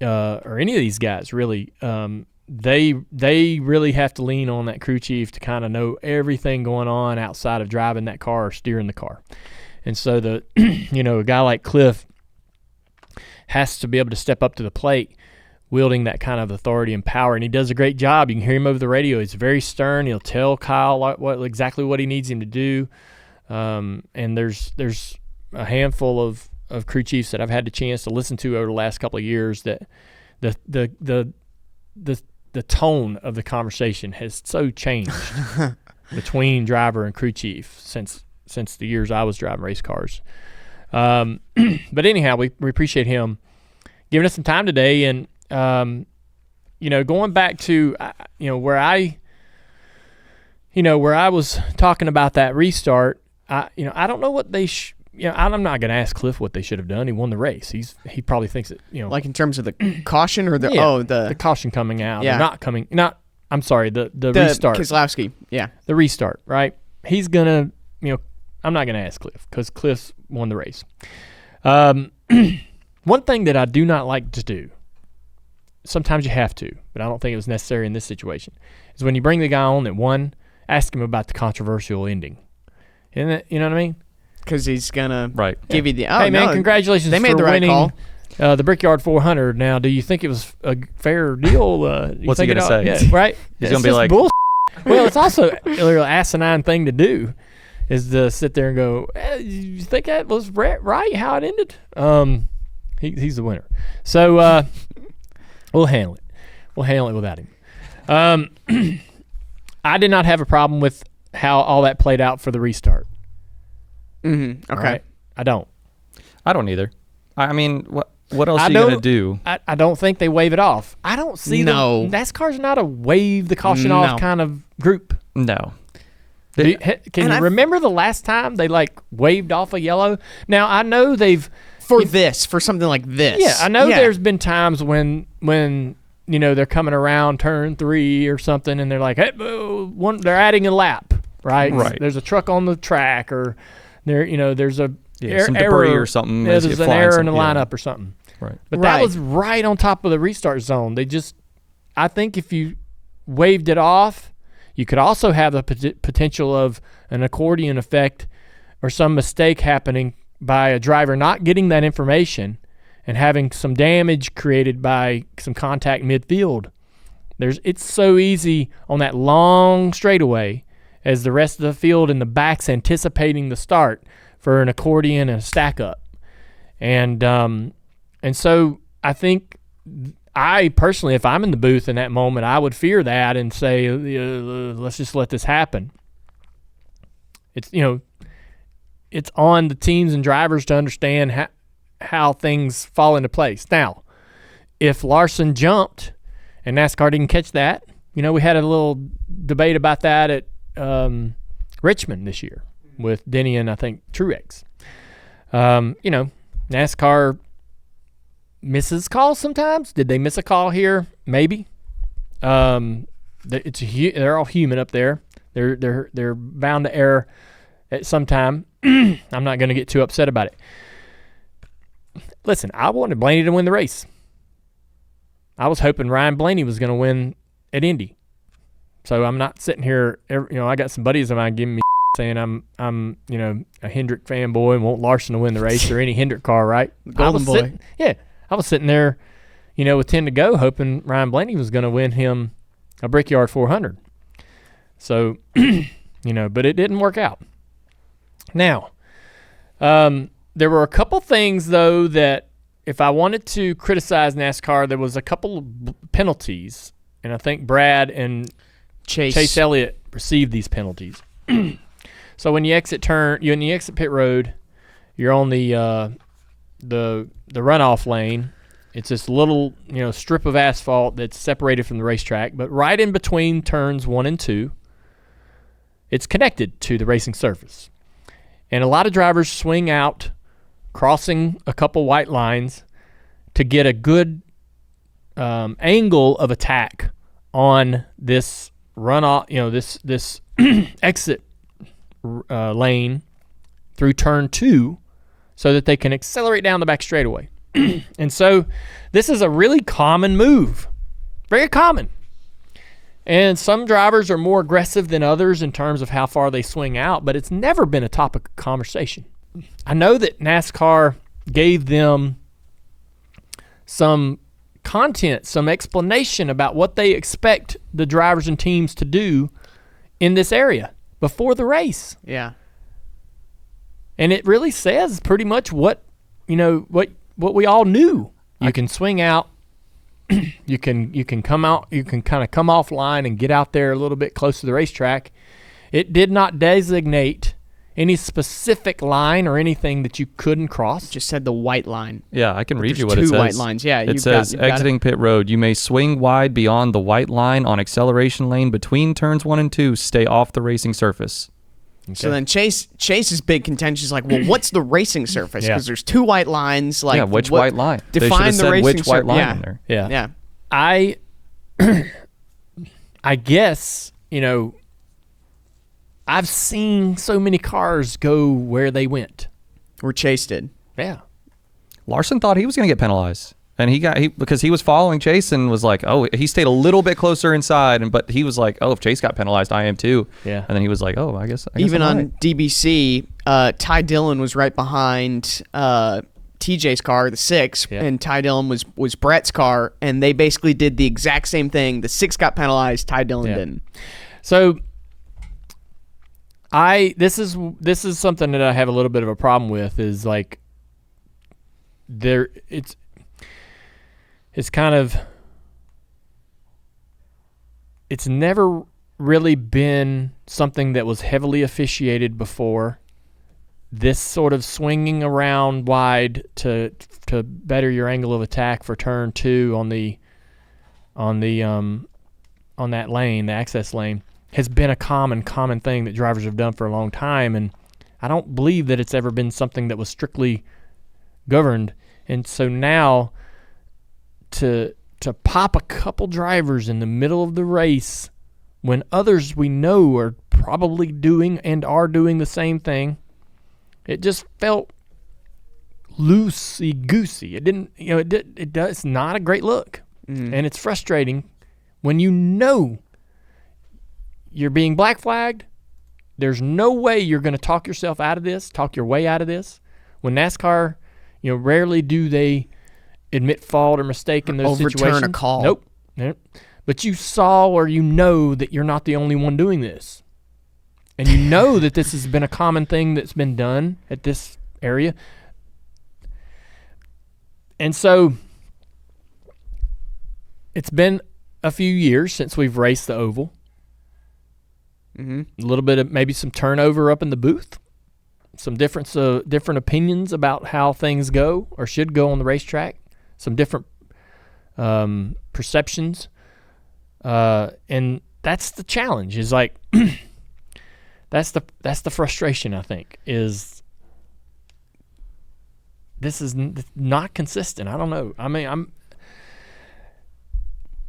or any of these guys, really, they really have to lean on that crew chief to kind of know everything going on outside of driving that car or steering the car. And so a guy like Cliff has to be able to step up to the plate wielding that kind of authority and power, and he does a great job. You can hear him over the radio. He's very stern. He'll tell Kyle exactly what he needs him to do. And there's a handful of of crew chiefs that I've had the chance to listen to over the last couple of years, that the tone of the conversation has so changed between driver and crew chief since the years I was driving race cars. But anyhow, we appreciate him giving us some time today, and going back to where I was talking about that restart. I don't know what they. I'm not going to ask Cliff what they should have done. He won the race. He probably thinks that like in terms of the caution or the the caution coming out. Yeah. I'm sorry. The restart. Keselowski. Yeah. The restart. Right. He's gonna. I'm not going to ask Cliff because Cliff won the race. One thing that I do not like to do, sometimes you have to, but I don't think it was necessary in this situation, is when you bring the guy on that won, ask him about the controversial ending. Isn't it, you know what I mean? Because he's going to give you the, hey, man, congratulations they made for the right winning call. The Brickyard 400. Now, do you think it was a fair deal? What's he going to say? Yeah, right? He's going to be like, bullshit. Well, it's also a really asinine thing to do, is to sit there and go, you think that was right how it ended? He's the winner. So we'll handle it. We'll handle it without him. I did not have a problem with how all that played out for the restart. Mm-hmm. Okay. Right? I don't either. I mean, what else are you going to do? I don't think they wave it off. I don't see NASCAR's not a wave the caution off kind of group. No. Can you remember the last time they waved off a yellow? Now I know they've for something like this. Yeah, I know there's been times when they're coming around turn 3 or something, and they're like, hey, they're adding a lap, right? Right. There's a truck on the track, or there's a some error debris or something. Yeah, there's an error in the lineup or something. Right. But that was right on top of the restart zone. I think if you waved it off, you could also have the potential of an accordion effect or some mistake happening by a driver not getting that information and having some damage created by some contact midfield. It's so easy on that long straightaway as the rest of the field in the back's anticipating the start for an accordion and a stack up. And so I think I personally, if I'm in the booth in that moment, I would fear that and say, let's just let this happen. It's it's on the teams and drivers to understand how things fall into place. Now, if Larson jumped and NASCAR didn't catch that, we had a little debate about that at Richmond this year with Denny and I think Truex. NASCAR misses calls sometimes. Did they miss a call here? Maybe. They're all human up there. They're bound to err at some time. I'm not going to get too upset about it. Listen, I wanted Blaney to win the race. I was hoping Ryan Blaney was going to win at Indy. So I'm not sitting here. I got some buddies of mine giving me saying I'm a Hendrick fanboy and want Larson to win the race or any Hendrick car, right? Golden boy. I was sitting there, with 10 to go, hoping Ryan Blaney was going to win him a Brickyard 400. So, but it didn't work out. Now, there were a couple things, though, that if I wanted to criticize NASCAR, there was a couple of penalties, and I think Brad and Chase Elliott received these penalties. So when you exit pit road, you're on the runoff lane. It's this little strip of asphalt that's separated from the racetrack, but right in between turns 1 and 2, it's connected to the racing surface. And a lot of drivers swing out, crossing a couple white lines to get a good angle of attack on this runoff, this exit lane through turn 2 so that they can accelerate down the back straightaway. And so this is a really common move. Very common. And some drivers are more aggressive than others in terms of how far they swing out, but it's never been a topic of conversation. I know that NASCAR gave them some content, some explanation about what they expect the drivers and teams to do in this area before the race. Yeah. And it really says pretty much what what we all knew. You can swing out. You can come out. You can kind of come offline and get out there a little bit close to the racetrack. It did not designate any specific line or anything that you couldn't cross. It just said the white line. Yeah, I can read you what it says. Two white lines. Yeah, it says exiting pit road. You may swing wide beyond the white line on acceleration lane between turns 1 and 2. Stay off the racing surface. Okay. So then Chase's big contention is like, well, what's the racing surface? Because there's 2 white lines. Like, which white line? Define the racing which white line in there. Yeah. I guess, I've seen so many cars go where they went. Where Chase did. Yeah. Larson thought he was going to get penalized. And because he was following Chase and was like, oh, he stayed a little bit closer inside, but he was like, oh, if Chase got penalized, I am too. Yeah. And then he was like, oh, I guess even I'm on right. DBC, Ty Dillon was right behind TJ's car, the 6, and Ty Dillon was Brett's car, and they basically did the exact same thing. The 6 got penalized, Ty Dillon didn't. So this is something that I have a little bit of a problem with, is like it's never really been something that was heavily officiated before. This sort of swinging around wide to better your angle of attack for turn 2 on that lane, the access lane, has been a common thing that drivers have done for a long time, and I don't believe that it's ever been something that was strictly governed. And so now to pop a couple drivers in the middle of the race when others we know are probably doing and are doing the same thing, it just felt loosey-goosey. It didn't, it's not a great look. And it's frustrating when you're being black flagged. There's no way you're going to talk your way out of this. When NASCAR, rarely do they admit fault or mistake in those situations. Overturn a call. Nope. But you saw, or that you're not the only one doing this. And that this has been a common thing that's been done at this area. And so it's been a few years since we've raced the oval. A little bit of maybe some turnover up in the booth, some different opinions about how things go or should go on the racetrack, some different perceptions, and that's the challenge. Is like that's the frustration. I think is this is not consistent. I don't know. I mean,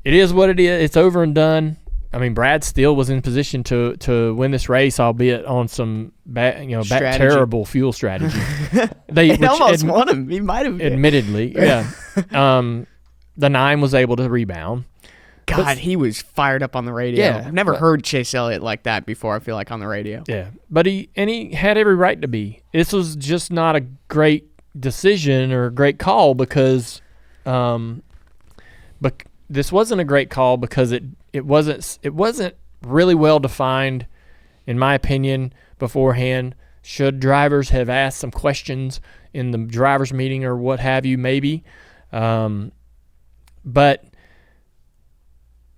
it is what it is. It's over and done. I mean, Brad Steele was in position to win this race, albeit on some terrible fuel strategy. They almost won him. He might have. Admittedly, yeah. The 9 was able to rebound. God, he was fired up on the radio. Yeah, I've never heard Chase Elliott like that before, I feel like, on the radio. Yeah, but he had every right to be. This was just not a great decision or a great call because this wasn't a great call because it wasn't really well defined, in my opinion, beforehand. Should drivers have asked some questions in the drivers' meeting or what have you, maybe? But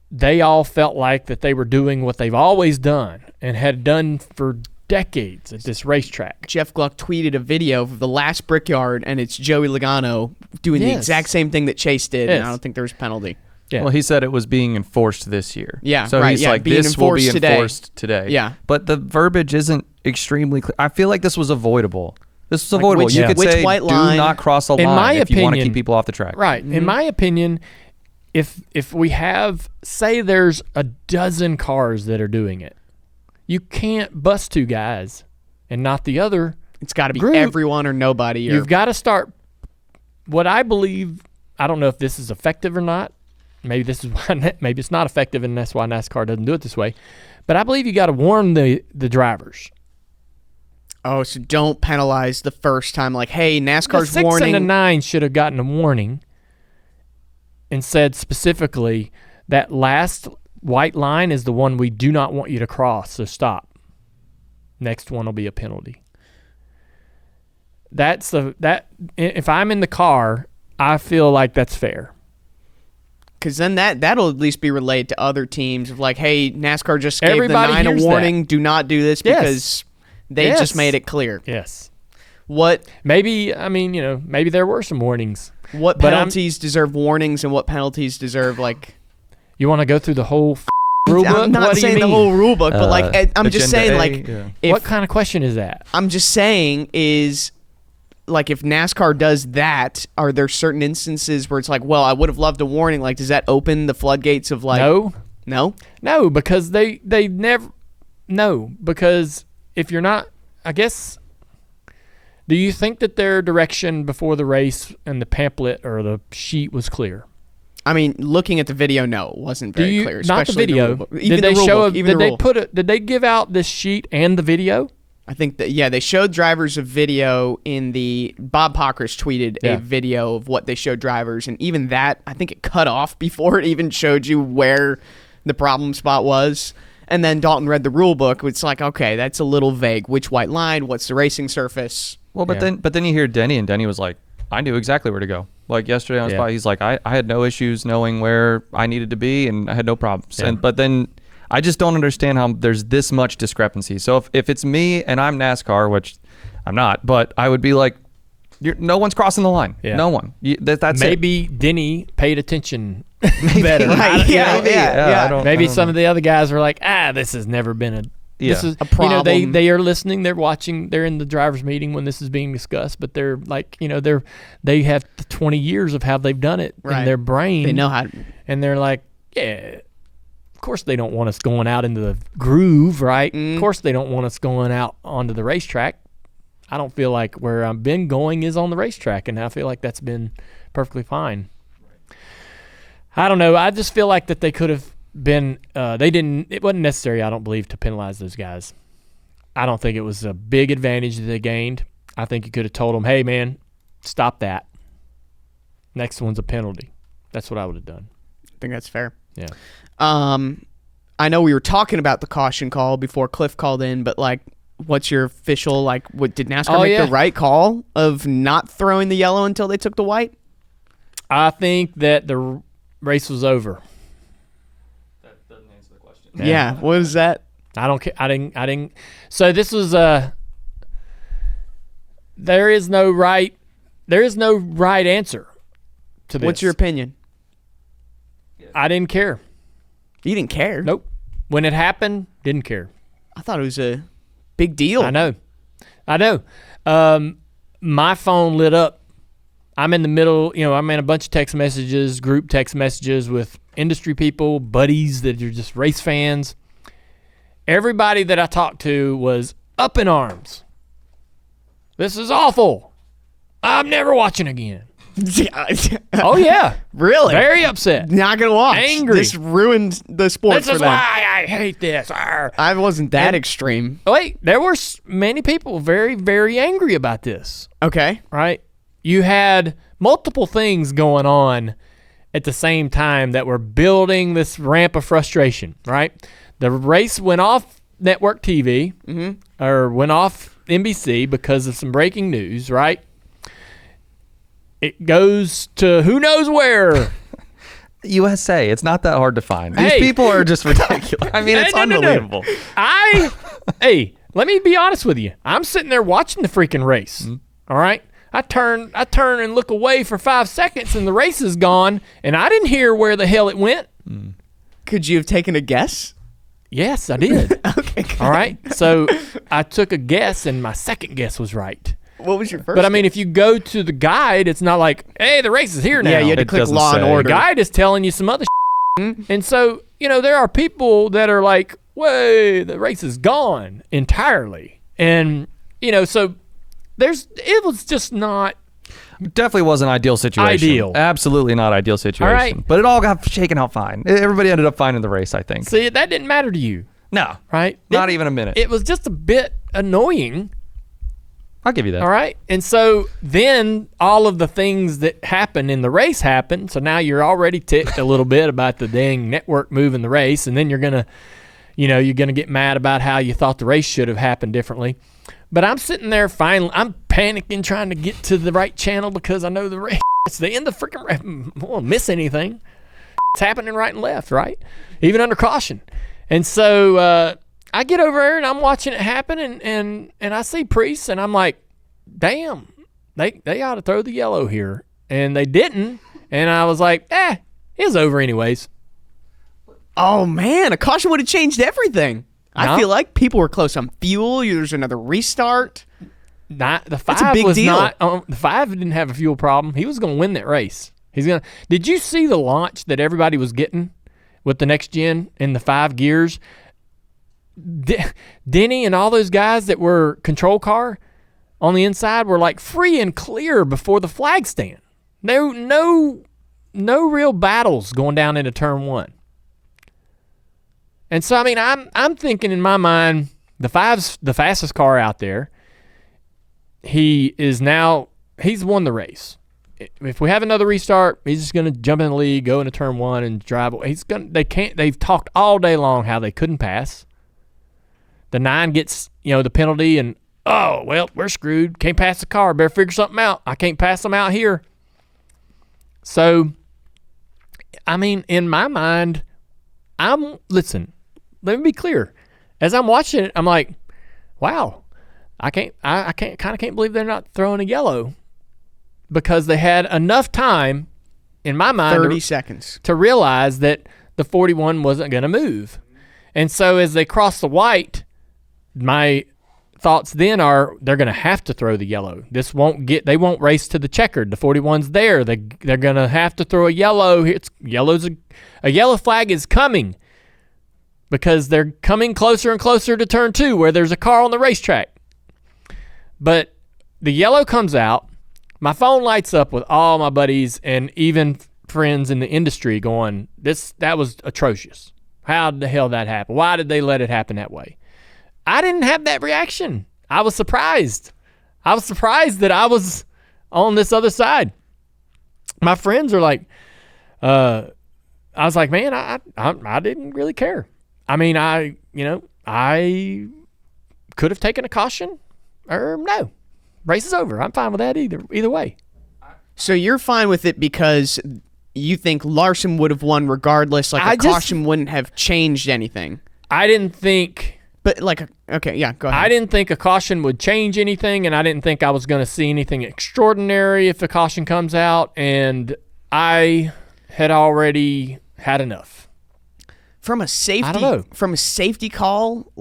they all felt like that they were doing what they've always done and had done for decades at this racetrack. Jeff Gluck tweeted a video of the last Brickyard, and it's Joey Logano doing the exact same thing that Chase did, and I don't think there was a penalty. Yeah. Well, he said it was being enforced this year. Yeah, so right, he's like, this will be enforced today. Yeah. But the verbiage isn't extremely clear. I feel like this was avoidable. This was avoidable. You could say, do not cross a line if you want to keep people off the track. Right. In my opinion, if we have, say there's a dozen cars that are doing it, you can't bust 2 guys and not the other. It's got to be group. Everyone or nobody. You've got to start. What I believe, I don't know if this is effective or not. Maybe this is why. Maybe it's not effective, and that's why NASCAR doesn't do it this way. But I believe you got to warn the drivers. Oh, so don't penalize the first time. Like, hey, NASCAR's the 6 warning. and the 9 should have gotten a warning and said specifically that last white line is the one we do not want you to cross, so stop. Next one will be a penalty. if I'm in the car, I feel like that's fair. Because then that'll at least be relayed to other teams of like, hey, NASCAR just gave Everybody the 9 a hears warning. that. Do not do this Yes. because they Yes. just made it clear. Yes. What Maybe maybe there were some warnings. what But penalties deserve warnings and what penalties deserve like? You want to go through the whole rule book? I'm not What do you saying the mean? whole rule book, but like I'm just saying Agenda like A, yeah. if What kind of question is that? I'm just saying is like if NASCAR does that, are there certain instances where it's like, well, I would have loved a warning? Like, does that open the floodgates of like No, because they never. No, because if you're not, I guess. Do you think that their direction before the race and the pamphlet or the sheet was clear? I mean, looking at the video, no, it wasn't very clear. Not the especially video. rule book. Did Even they the rule show? book, even Did the they rule. put it? Did they give out this sheet and the video? I think that they showed drivers a video in the Bob Pockers tweeted Yeah. a video of what they showed drivers, and even that I think it cut off before it even showed you where the problem spot was. And then Dalton read the rule book. It's like, okay, that's a little vague. Which white line? What's the racing surface? Well, but Yeah. then you hear Denny, and Denny was like, I knew exactly where to go. Like yesterday on his Yeah. spot, he's like, I had no issues knowing where I needed to be, and I had no problems. Yeah. But then I just don't understand how there's this much discrepancy. So if it's me and I'm NASCAR, which I'm not, but I would be like, no one's crossing the line. Yeah. No one. That's Maybe Denny paid attention it. better. Right, yeah, Maybe. yeah. I don't- Maybe I don't some know. of the other guys were like, this has never been a. This Yeah. is A problem. they are listening. They're watching. They're in the drivers' meeting when this is being discussed. But they're like, they have 20 years of how they've done it Right. in their brain. They know how. and they're like, yeah. Of course, they don't want us going out into the groove, right? Of course, they don't want us going out onto the racetrack. I don't feel like where I've been going is on the racetrack, and I feel like that's been perfectly fine. I don't know. I just feel like that they could have been. It wasn't necessary, I don't believe, to penalize those guys. I don't think it was a big advantage that they gained. I think you could have told them, hey, man, stop that. Next one's a penalty. That's what I would have done. I think that's fair. Yeah. I know we were talking about the caution call before Cliff called in, but like, what's your official like? What did NASCAR make the right call of not throwing the yellow until they took the white? I think that the race was over. That doesn't answer the question. Yeah. What is that? I don't care. I didn't. So this was there is no right answer to this. What's your opinion? I didn't care. You didn't care. Nope. When it happened, didn't care. I thought it was a big deal. I know. My phone lit up. I'm in the middle, I'm in a bunch of text messages, group text messages with industry people, buddies that are just race fans. Everybody that I talked to was up in arms. This is awful. I'm never watching again. Oh, yeah. Really? Very upset. Not gonna watch. Angry. This ruined the sport This for is them. why I hate this. Arr. I wasn't that And- extreme. Wait, there were many people very, very angry about this, Okay. right? You had multiple things going on at the same time that were building this ramp of frustration, right? The race went off network TV or went off NBC because of some breaking news, right? It goes to who knows where. USA. It's not that hard to find. These Hey. people are just ridiculous. I mean, it's No. unbelievable. Hey, let me be honest with you. I'm sitting there watching the freaking race. All right? I turn and look away for 5 seconds and the race is gone and I didn't hear where the hell it went. Could you have taken a guess? Yes, I did. Okay. Good. All right? So I took a guess and my second guess was right. What was your first? But I mean, if you go to the guide, it's not like, hey, the race is here now. yeah, you had to It click doesn't Law and say. Order. The guide is telling you some other And so, there are people that are like, way, the race is gone entirely. And, so it was just not. Definitely was an ideal situation. Ideal. Absolutely not ideal situation. All right. But it all got shaken out fine. Everybody ended up fine in the race, I think. See, that didn't matter to you, No. right? Not even a minute. It was just a bit annoying. I'll give you that. All right. And so then all of the things that happened in the race happened. So now you're already ticked a little bit about the dang network moving the race. And then you're going to get mad about how you thought the race should have happened differently. But I'm sitting there finally. I'm panicking trying to get to the right channel because I know the race. It's the end of the freaking race. I won't miss anything. It's happening right and left, right? Even under caution. And so I get over there and I'm watching it happen and I see Priest and I'm like, damn, they ought to throw the yellow here. And they didn't. And I was like, it's over anyways. Oh, man, a caution would have changed everything. I feel like people were close on fuel. There's another restart. The 5 That's a big was deal. not. The 5 didn't have a fuel problem. He was going to win that race. Did you see the launch that everybody was getting with the next gen in the 5 gears? Denny and all those guys that were control car on the inside were like free and clear before the flag stand. No real battles going down into turn 1. And so, I mean, I'm thinking in my mind, the 5's the fastest car out there. He's won the race. If we have another restart, he's just going to jump in the lead, go into turn 1 and drive. They've talked all day long how they couldn't pass. The 9 gets, the penalty and, oh, well, we're screwed. Can't pass the car. Better figure something out. I can't pass them out here. So, I mean, in my mind, listen, let me be clear. As I'm watching it, I'm like, wow, I kind of can't believe they're not throwing a yellow because they had enough time, in my mind, 30 seconds to realize that the 41 wasn't going to move. And so as they cross the white, my thoughts then are they're going to have to throw the yellow. They won't race to the checkered. The 41's there. They're going to have to throw a yellow. A yellow flag is coming because they're coming closer and closer to turn 2 where there's a car on the racetrack. But the yellow comes out. My phone lights up with all my buddies and even friends in the industry going, that was atrocious. How the hell that happened? Why did they let it happen that way? I didn't have that reaction. I was surprised. I was surprised that I was on this other side. My friends are like, I was like, man, I didn't really care. I mean, I could have taken a caution or no. Race is over. I'm fine with that either way. So you're fine with it because you think Larson would have won regardless, caution wouldn't have changed anything. I didn't think... But okay, yeah, go ahead. I didn't think a caution would change anything, and I didn't think I was going to see anything extraordinary if a caution comes out, and I had already had enough. From a safety, I don't know. From a safety call,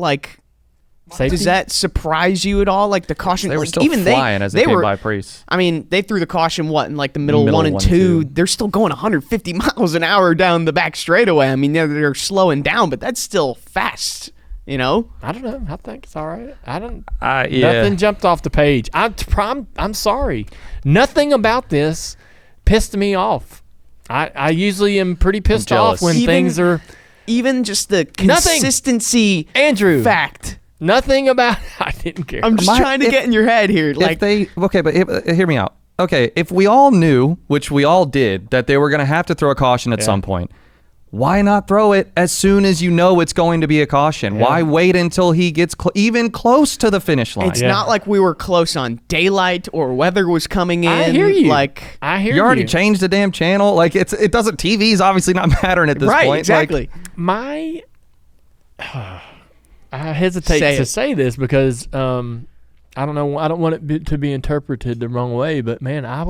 Safety? does that surprise you at all? Like the caution, They were still even flying as they came by Priest. I mean, they threw the caution in the middle 1 and 2. They're still going 150 miles an hour down the back straightaway. I mean, they're slowing down, but that's still fast. I don't know. I think it's all right. Yeah. Nothing jumped off the page. I'm sorry. Nothing about this pissed me off. I usually am pretty pissed off when things are... Even just the consistency Andrew, fact. Nothing about... I didn't care. I'm just trying to get in your head here. Hear me out. Okay, if we all knew, which we all did, that they were going to have to throw a caution at some point, why not throw it as soon as you know it's going to be a caution? Yeah. Why wait until he gets even close to the finish line? It's not like we were close on daylight or weather was coming in. I hear you. I hear you already changed the damn channel. It doesn't. TV's obviously not mattering at this point. Right, exactly. I hesitate to say this because I don't know. I don't want it to be interpreted the wrong way. But man, I'd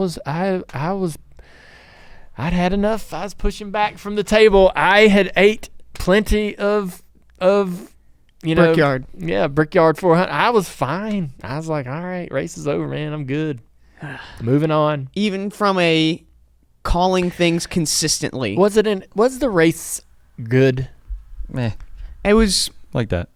had enough. I was pushing back from the table. I had ate plenty of Brickyard. Yeah, Brickyard 400. I was fine. I was like, all right, race is over, man. I'm good. Moving on. Even from a calling things consistently. Was the race good? Meh. It was like that.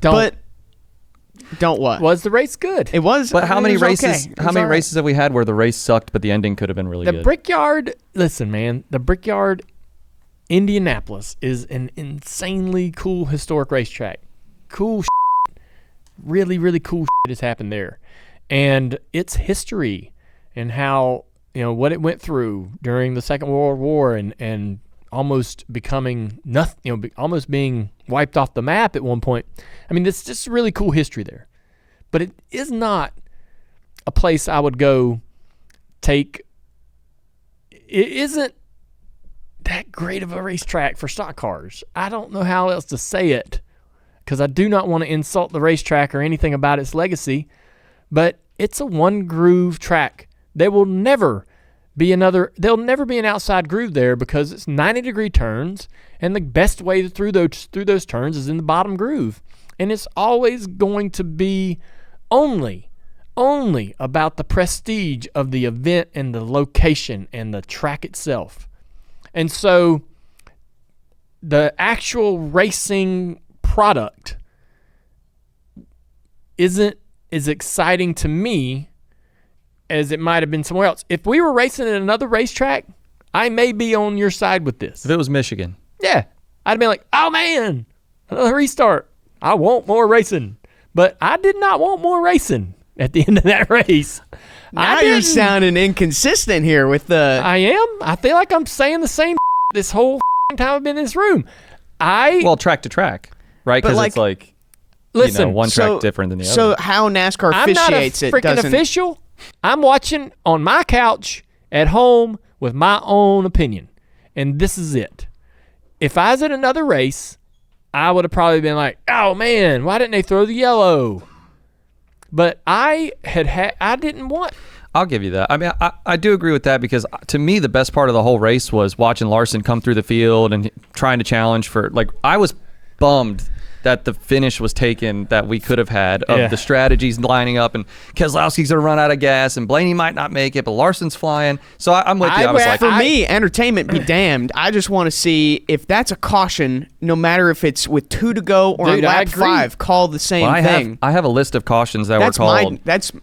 Don't what? Was the race good? It was. But how many races? Okay. How many races have we had where the race sucked, but the ending could have been really good? The Brickyard. Listen, man. The Brickyard, Indianapolis is an insanely cool historic racetrack. Cool. Really, really cool has happened there, and its history and how what it went through during the Second World War and almost becoming nothing. Almost being wiped off the map at one point. I mean, it's just really cool history there. but it is not a place I would go take. It isn't that great of a racetrack for stock cars. I don't know how else to say it, because I do not want to insult the racetrack or anything about its legacy, but it's a one groove track. There'll never be an outside groove there, because it's 90-degree turns, and the best way through those turns is in the bottom groove. And it's always going to be only about the prestige of the event and the location and the track itself. And so the actual racing product isn't as exciting to me as it might have been somewhere else. If we were racing at another racetrack, I may be on your side with this. If it was Michigan. Yeah. I'd be like, oh man, another restart. I want more racing. But I did not want more racing at the end of that race. Now you're sounding inconsistent here with the... I am. I feel like I'm saying the same this whole time I've been in this room. Well, track to track, right? Because it's like, listen, one track different than the other. So how NASCAR officiates it doesn't... I'm not a freaking official. I'm watching on my couch at home with my own opinion. And this is it. If I was at another race, I would have probably been like, oh man, why didn't they throw the yellow? But I didn't want... I'll give you that. I mean, I do agree with that, because to me, the best part of the whole race was watching Larson come through the field and trying to challenge for, like, I was bummed that the finish was taken that we could have had of the strategies lining up, and Keselowski's going to run out of gas, and Blaney might not make it, but Larson's flying. So I'm with you. I was like, for me, entertainment be damned. I just want to see if that's a caution, no matter if it's with 2 to go or on lap 5, call the same thing. I have a list of cautions that were called.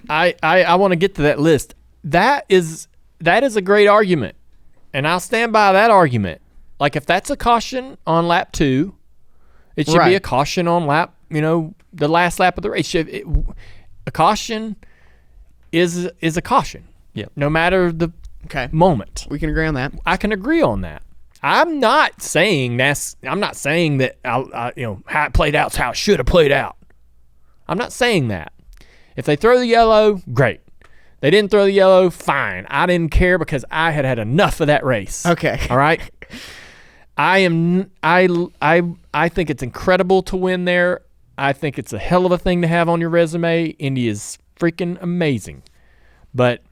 I want to get to that list. That is a great argument, and I'll stand by that argument. Like, if that's a caution on lap 2, it should be a caution on lap, the last lap of the race. A caution is a caution. Yeah. No matter the moment. We can agree on that. I can agree on that. I'm not saying that how it played out is how it should have played out. I'm not saying that. If they throw the yellow, great. They didn't throw the yellow, fine. I didn't care, because I had enough of that race. Okay. All right. I think it's incredible to win there. I think it's a hell of a thing to have on your resume. Indy is freaking amazing. But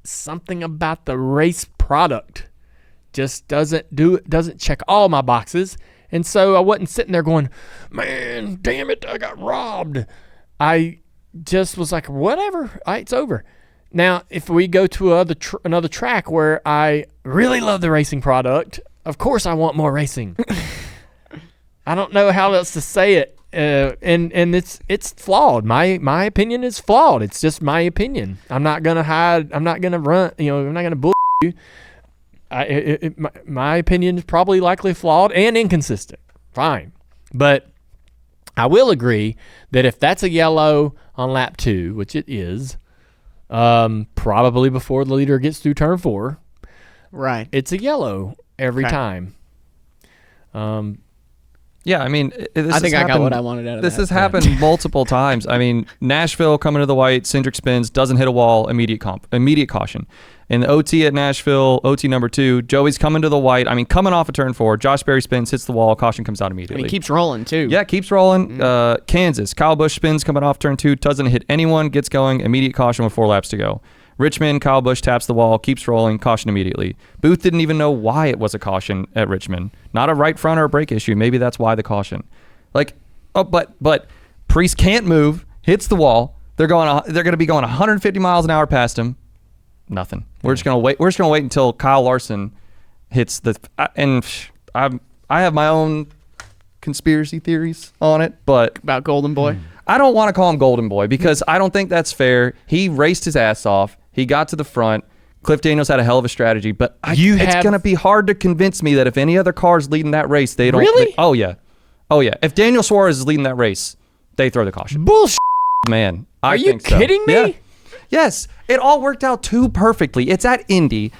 something about the race product just doesn't check all my boxes. And so I wasn't sitting there going, man, damn it, I got robbed. I just was like, whatever, it's over. Now, if we go to another track where I really love the racing product, of course I want more racing. I don't know how else to say it, and it's flawed. My opinion is flawed. It's just my opinion. I'm not gonna hide. I'm not gonna run. I'm not gonna bull you. My opinion is probably likely flawed and inconsistent. Fine, but I will agree that if that's a yellow on lap 2, which it is. Probably before the leader gets through turn 4. Right. It's a yellow every time. Yeah, I mean, I think I got what I wanted out of this. That. This has happened multiple times. I mean, Nashville coming to the white, Cindric spins, doesn't hit a wall, immediate caution. In the OT at Nashville, OT number 2, Joey's coming to the white. I mean, coming off of turn 4, Josh Berry spins, hits the wall, caution comes out immediately. And he keeps rolling, too. Yeah, keeps rolling. Kansas, Kyle Busch spins coming off turn 2, doesn't hit anyone, gets going, immediate caution with 4 laps to go. Richmond, Kyle Busch taps the wall, keeps rolling, caution immediately. Booth didn't even know why it was a caution at Richmond. Not a right front or a brake issue. Maybe that's why the caution. But Priest can't move, hits the wall. They're going to be going 150 miles an hour past him. Nothing. We're just gonna wait. We're just gonna wait until Kyle Larson hits the. And I have my own conspiracy theories on it, but about Golden Boy. I don't want to call him Golden Boy because I don't think that's fair. He raced his ass off. He got to the front. Cliff Daniels had a hell of a strategy, but it's going to be hard to convince me that if any other car's leading that race, they don't. Really? Oh yeah. If Daniel Suarez is leading that race, they throw the caution. Bullshit, man. Are you kidding me? Yeah. Yes, it all worked out too perfectly. It's at Indy.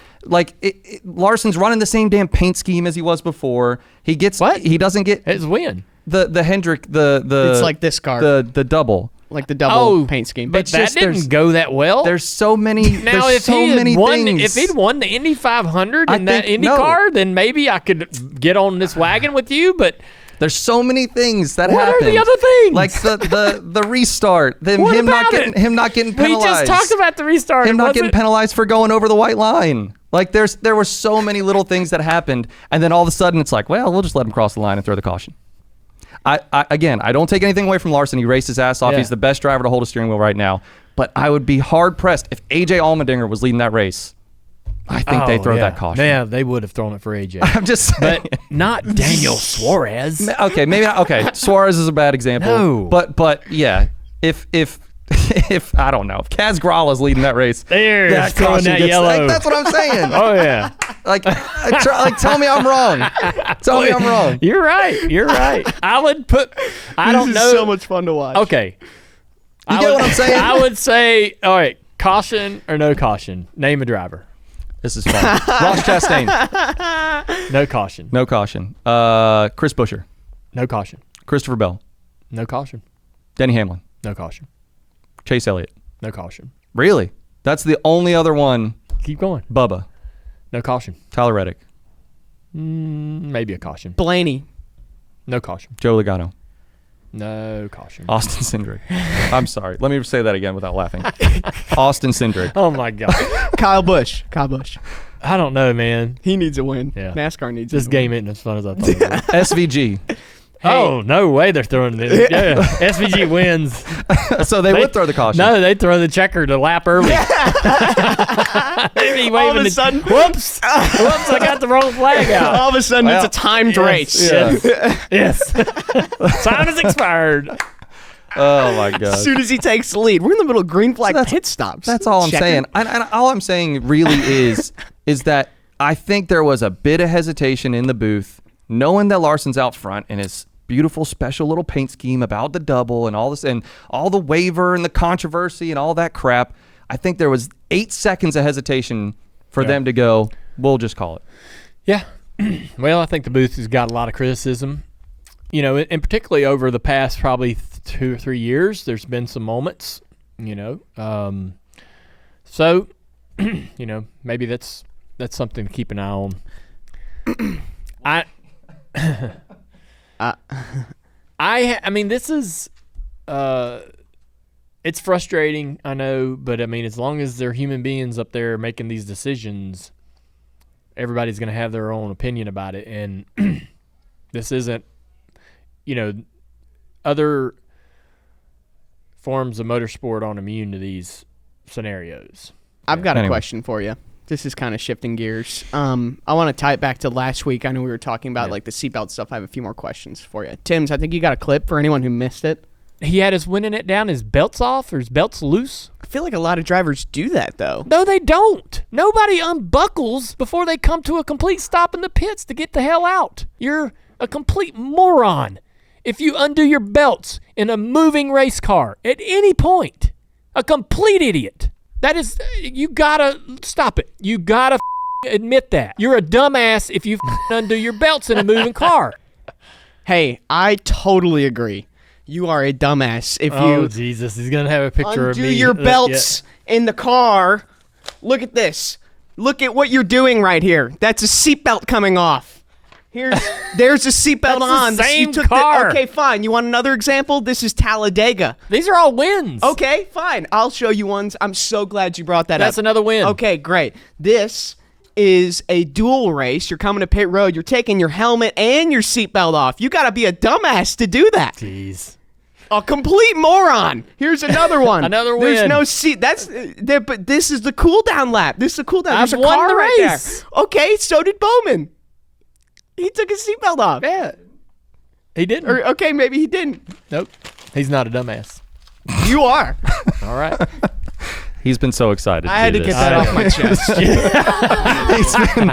Larson's running the same damn paint scheme as he was before. He doesn't get his win. The Hendrick the it's like this car. the double. like the double paint scheme. But that didn't go that well. There's so many. Now, there's if so he many had won, things. if he'd won the Indy 500 in that think- Indy car, then maybe I could get on this wagon with you. But There's so many things that what happened. are the other things? Like the restart, What him not about getting it? penalized. We just talked about the restart. him It not getting wasn't- penalized for going over the white line. Like there were so many little things that happened, and then all of a sudden it's like, well, we'll just let him cross the line and throw the caution. I don't take anything away from Larson. He raced his ass off. Yeah. He's the best driver to hold a steering wheel right now. But I would be hard pressed if AJ Allmendinger was leading that race. I think they throw that caution. Yeah, they would have thrown it for AJ. I'm just saying. But not Daniel Suarez. Okay, maybe not. Okay, Suarez is a bad example. No. But yeah, if I don't know, if Kaz Grala's leading that race, There, that throwing caution that gets- yellow. like, that's what I'm saying. Oh, yeah. Like tell me I'm wrong. Tell me I'm wrong. You're right. You're right. I would put, I don't know. so much fun to watch. Okay. You get what I'm saying? I would say, all right, caution or no caution. Name a driver. This is fun. Ross Chastain, No caution. no caution. Chris Buescher, No caution. Christopher Bell, No caution. Denny Hamlin, No caution. Chase Elliott. No caution. Really? That's the only other one. Keep going. Bubba, No caution. Tyler Reddick, Maybe a caution. Blaney. No caution. Joe Logano, No caution. Austin Cindric. I'm sorry. Let me say that again without laughing. Austin Cindric. Oh, my God. Kyle Busch. I don't know, man. He needs a win. Yeah. NASCAR needs This a game isn't as fun as I thought it was. SVG. Oh, no way they're throwing it. Yeah. SVG wins. So they would throw the caution. No, they throw the checker to lap early. They'd be All of waving a the- sudden- Whoops. Whoops, I got the wrong flag out. All of a sudden, Well, it's a timed race. Yeah. Yes. Time has expired. Oh my As god. soon as he takes the lead, we're in the middle of green flag pit stops. That's all I'm Checker. saying. And all I'm saying really is that I think there was a bit of hesitation in the booth, knowing that Larson's out front and his beautiful special little paint scheme about the double and all this and all the waiver and the controversy and all that crap. I think there was 8 seconds of hesitation for them to go, we'll just call it. Yeah. Well, I think the booth has got a lot of criticism. You know, and particularly over the past probably 2 or 3 years, there's been some moments, you know. So, you know, maybe that's something to keep an eye on. I mean, this is, it's frustrating, I know, but I mean, as long as they're human beings up there making these decisions, everybody's going to have their own opinion about it. And this isn't, you know, other forms of motorsport aren't immune to these scenarios. I've got a Anyway. question for you. This is kind of shifting gears. I want to tie it back to last week. I know we were talking about like the seatbelt stuff. I have a few more questions for you. Tim's, I think you got a clip for anyone who missed it. He had us winning it down. His belt's off or his belt's loose. I feel like a lot of drivers do that, though. No, they don't. Nobody unbuckles before they come to a complete stop in the pits to get the hell out. You're a complete moron if you undo your belts in a moving race car at any point. A complete idiot. That is, you gotta stop it. You gotta admit that. You're a dumbass if you undo your belts in a moving car. Hey, I totally agree. You are a dumbass if Oh, you Jesus. He's going to have a picture of undo me. your belts in the car. Look at this. Look at what you're doing right here. That's a seatbelt coming off. There's a seatbelt That's the on. same You took car. Okay, fine. You want another example? This is Talladega. These are all wins. Okay, fine. I'll show you ones. I'm so glad you brought that up. That's another win. Okay, great. This is a dual race. You're coming to pit road. You're taking your helmet and your seatbelt off. You got to be a dumbass to do that. Jeez. A complete moron. Here's another one. Another There's win. no seat. That's there, but this is the cool down lap. This is the cool down. I've There's a won car the right race. there. Okay, so did Bowman. He took his seatbelt off. Yeah. He didn't. Or, okay, maybe he didn't. Nope. He's not a dumbass. You are. All right. He's been so excited. I had to do get this. that off my chest. It's been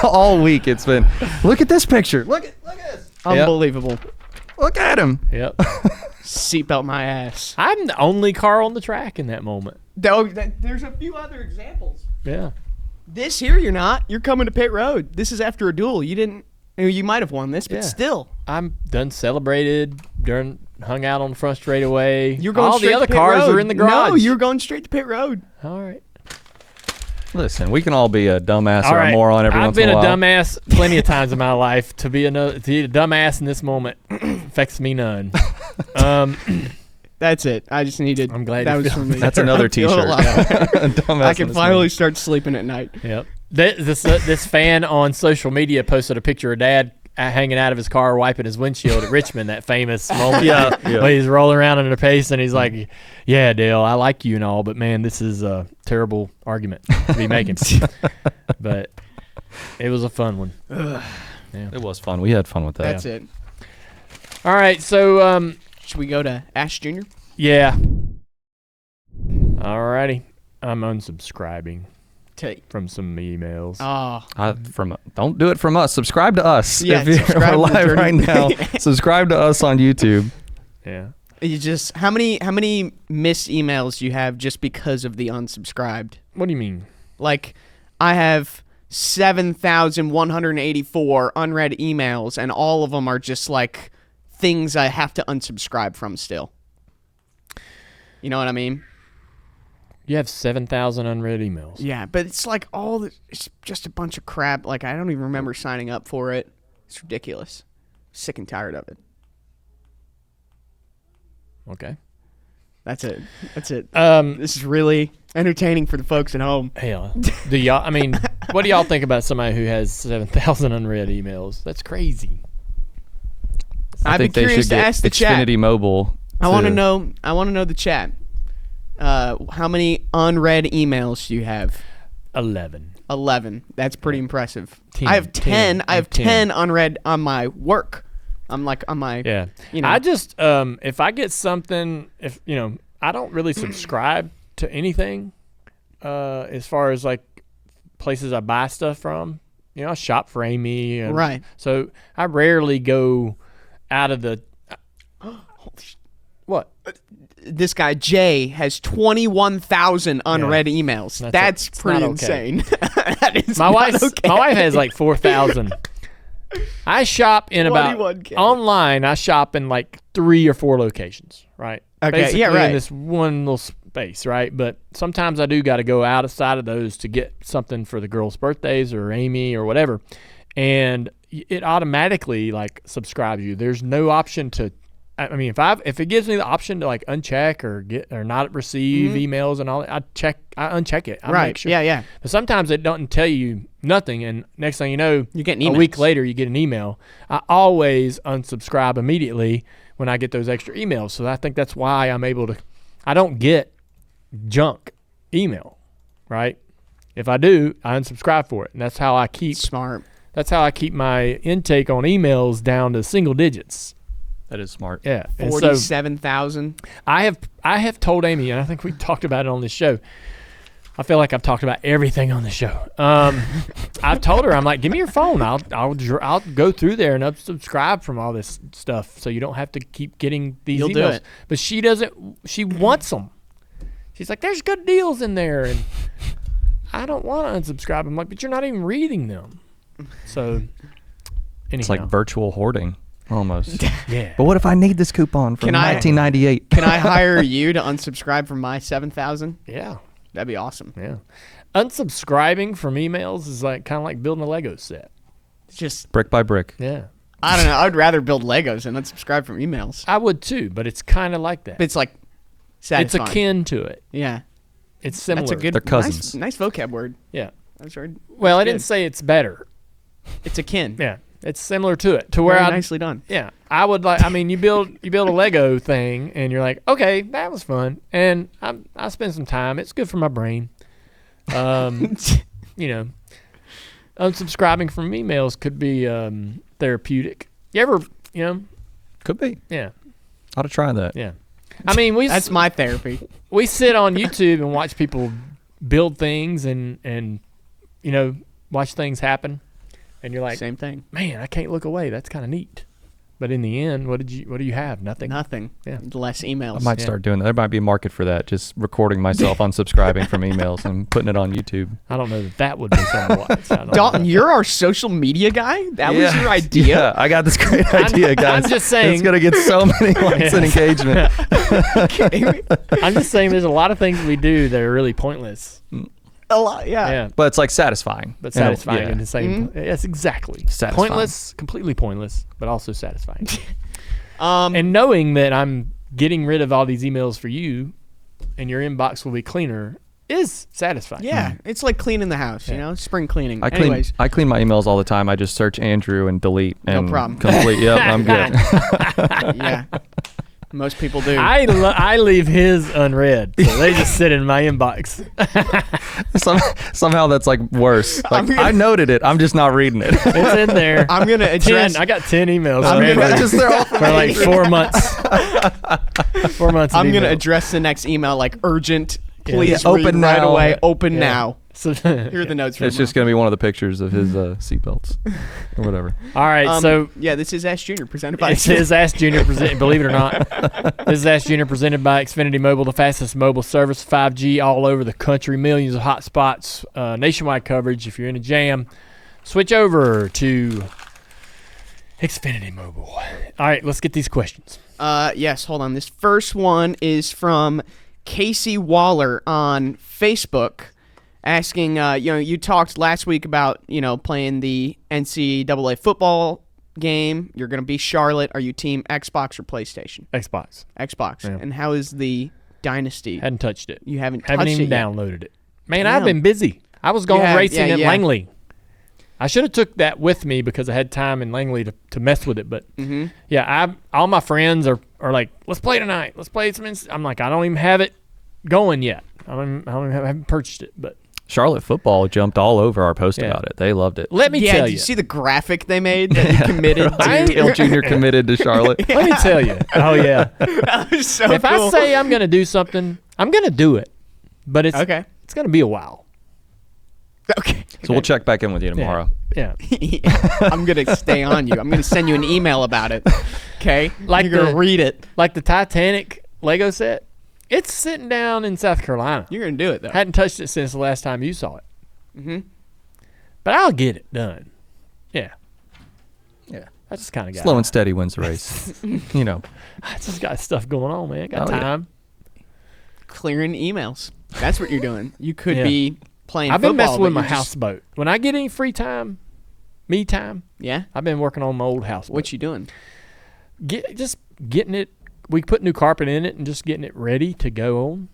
all week. It's been, look at this picture. Look at this. Unbelievable. Look at him. Yep. Seatbelt my ass. I'm the only car on the track in that moment. There's a few other examples. Yeah. This here, you're not. You're coming to pit road. This is after a duel. You didn't. You might have won this, but Yeah. still. I'm done celebrated, hung out on the front straightaway. You're going all straight the other to pit cars road. are in the garage. No, you're going straight to pit road. All right. Listen, we can all be a dumbass All or right. a moron every I've once in been a a while. dumbass plenty of times in my life. To be a dumbass in this moment affects me none. That's it. I just needed. I'm glad that you was feel for me. That's another I feel a T-shirt. lot better. Dumbass I can in this finally moment. start sleeping at night. Yep. This fan on social media posted a picture of Dad hanging out of his car wiping his windshield at Richmond, that famous moment. Yeah. Where he's rolling around in a pace and he's like, yeah, Dale, I like you and all, but man, this is a terrible argument to be making. But it was a fun one. It was fun. We had fun with that. That's it. All right, so Should we go to Ash Jr.? yeah. All righty. I'm unsubscribing from some emails. Oh, Don't do it from us. Subscribe to us. Yeah, if you're subscribe to live Dirty- right now. Subscribe to us on YouTube. Yeah. you just how many missed emails do you have just because of the unsubscribed? What do you mean? Like, I have 7,184 unread emails, and all of them are just like things I have to unsubscribe from still. You know what I mean? You have 7,000 unread emails. Yeah, but it's like it's just a bunch of crap. Like, I don't even remember signing up for it. It's ridiculous. Sick and tired of it. Okay. That's it. That's it. Um, This is really entertaining for the folks at home. hell, do y'all? I mean, what do y'all think about somebody who has 7,000 unread emails? That's crazy. I'd be think they curious should to get ask the chat. Xfinity Mobile. I want to know. I want to know the chat. How many unread emails do you have? 11. 11. That's pretty impressive. 10, I have 10. 10. I have 10. 10 unread on my work. I'm like on my. Yeah. You know. I just if I get something, I don't really subscribe to anything as far as like places I buy stuff from. I shop for Amy. Right. So I rarely go out of the. What? This guy Jay has 21,000 unread emails. That's it's pretty not okay. insane. That is My not wife. okay. My wife has like 4,000. I shop in about 21K. online. I shop in like 3 or 4 locations. Right. Okay, Basically yeah, right. in this one little space. Right. But sometimes I do got to go outside of those to get something for the girls' birthdays or Amy or whatever, and it automatically like subscribes you. There's no option to. I mean, if it gives me the option to like uncheck or not receive emails and all that, I uncheck it. I Right. make sure. Yeah. But sometimes it doesn't tell you nothing, and next thing you know, You're getting a emails. week later you get an email. I always unsubscribe immediately when I get those extra emails. So I think that's why I'm able to. I don't get junk email, right? If I do, I unsubscribe for it, and that's how I keep. Smart. That's how I keep my intake on emails down to single digits. That is smart. Yeah, and so 47,000. I have told Amy, and I think we talked about it on this show. I feel like I've talked about everything on the show. I've told her, I'm like, give me your phone. I'll go through there and unsubscribe from all this stuff, so you don't have to keep getting these You'll emails. do it. But she doesn't. She wants them. She's like, there's good deals in there, and I don't want to unsubscribe. I'm like, but you're not even reading them. So, anyhow. It's like virtual hoarding, almost. Yeah. But what if I need this coupon from Can I- 1998? Can I hire you to unsubscribe from my 7,000? Yeah. That'd be awesome. Yeah. Unsubscribing from emails is like kind of like building a Lego set. It's just, Brick by brick. Yeah. I don't know. I'd rather build Legos than unsubscribe from emails. I would too, but it's kind of like that. But it's like It's satisfying. akin to it. Yeah. It's similar. That's a good, They're cousins. nice vocab word. Yeah. That's right. Well, I That's didn't good. say it's better. It's akin. Yeah. It's similar to it. To where Very I nicely done. Yeah. I would like. I mean, you build a Lego thing, and you're like, okay, that was fun, and I spend some time. It's good for my brain. Unsubscribing from emails could be therapeutic. You ever, Could be. yeah, Ought to try that. yeah. I mean, That's my therapy. we sit on YouTube and watch people build things and watch things happen, and you're like, Same thing. man, I can't look away. That's kind of neat. But in the end, what do you have? Nothing. Nothing. Yeah. Less emails. I might start doing that. There might be a market for that. Just recording myself unsubscribing from emails and putting it on YouTube. I don't know that would be something. Dalton, you're our social media guy? That was your idea? Yeah, I got this great idea, guys. I'm just saying. It's going to get so many likes and engagement. Kidding me? I'm just saying there's a lot of things we do that are really pointless. A lot, yeah. Yeah. But it's like satisfying. But satisfying Yeah. in the same. Yes, exactly. Satisfying. Pointless, completely pointless, but also satisfying. Um, And knowing that I'm getting rid of all these emails for you, and your inbox will be cleaner, is satisfying. yeah, it's like cleaning the house, you know, spring cleaning. I clean my emails all the time. I just search Andrew and delete. No And problem. Complete. Yep, I'm good. yeah, most people do. I leave his unread, so they just sit in my inbox. Somehow that's like worse. Like I noted it. I'm just not reading it. It's in there. I'm gonna address. 10. I got 10 emails I'm read gonna- Just they're all for like 4 months. 4 months. Of I'm gonna emails. address the next email like urgent. Yeah. Please Yeah, read open right now. away. Open Yeah. now. So, Here are the notes. It's just going to be one of the pictures of his seatbelts or whatever. all right. So yeah, this is Ash Jr. presented by. It is Ask Junior, believe it or not. This is Ask Junior presented by Xfinity Mobile, the fastest mobile service, 5G all over the country, millions of hot spots, nationwide coverage. If you're in a jam, switch over to Xfinity Mobile. All right, let's get these questions. Yes, hold on. This first one is from Casey Waller on Facebook, asking, you talked last week about, playing the NCAA football game. You're going to be Charlotte. Are you team Xbox or PlayStation? Xbox. Xbox. Yeah. And how is the Dynasty? Hadn't touched it. You haven't Haven't touched even it yet. downloaded it. Man, Damn. I've been busy. I was going Yeah, racing yeah, at yeah. Langley. I should have took that with me because I had time in Langley to mess with it. But yeah, all my friends are like, let's play tonight. Let's play some. I'm like, I don't even have it going yet. I haven't purchased it. But Charlotte football jumped all over our post Yeah. about it. They loved it. let me Yeah, tell did you. you see the graphic they made that he committed I- to? Dale Jr. committed to Charlotte. Let me tell you. Oh yeah. That was so If cool. I say I'm gonna do something, I'm gonna do it. But it's Okay. It's gonna be a while. Okay. So we'll check back in with you tomorrow. Yeah. I'm going to stay on you. I'm going to send you an email about it. Okay? Like You're going to read it. Like the Titanic Lego set. It's sitting down in South Carolina. You're going to do it, though. Hadn't touched it since the last time you saw it. But I'll get it done. Yeah. Yeah. I just kind of got Slow and steady wins the race. I just got stuff going on, man. Got Oh, yeah. time. Clearing emails. That's what you're doing. You could Yeah. be playing I've been football, messing with but my you're just- houseboat. When I get any free time, me time, Yeah? I've been working on my old houseboat. What you doing? Just getting it. We put new carpet in it and just getting it ready to go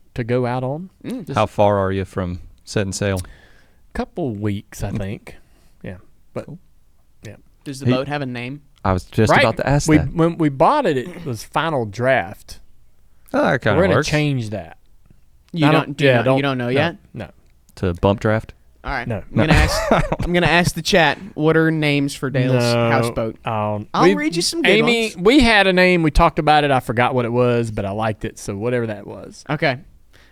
out on. Just How far are you from setting sail? couple weeks, I think. Yeah, but yeah. Does the He- boat have a name? I was just about to ask that. When we bought it, it was final draft. Oh, that kind We're of gonna works. change that. You I don't know no, yet? No. To bump draft? All right. No. I'm gonna ask the chat, what are names for Dale's houseboat? I'll read you some good Amy, ones. we had a name. We talked about it. I forgot what it was, but I liked it. So whatever that was. Okay.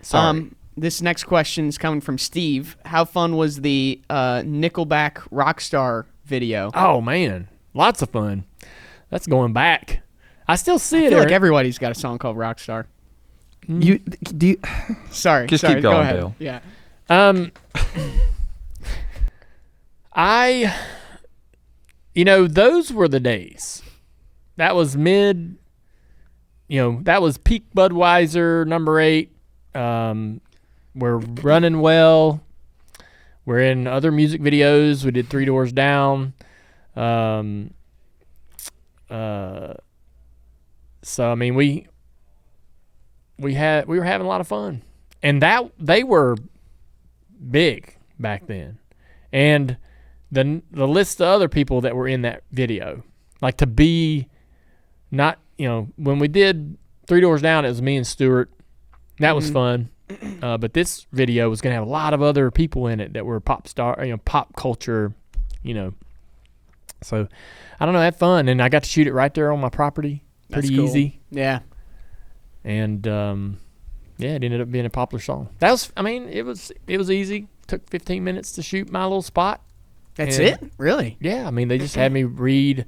Sorry. This next question is coming from Steve. How fun was the Nickelback Rockstar video? Oh man, lots of fun. That's going back. I still see I it. feel like Eric. everybody's got a song called Rockstar. Do you Sorry. Just sorry, keep go going, ahead. Dale. Yeah. Those were the days. That was that was peak Budweiser, number 8. We're running well. We're in other music videos. We did 3 Doors Down. So I mean, we were having a lot of fun, and that they were big back then, and the list of other people that were in that video, like to be not when we did 3 Doors Down, it was me and Stuart. That was fun. But this video was going to have a lot of other people in it that were pop culture, So, I don't know, I had fun, and I got to shoot it right there on my property. Pretty That's cool. easy. Yeah. And, it ended up being a popular song. It was easy. Took 15 minutes to shoot my little spot. That's And- it? Really? Yeah, they just had me read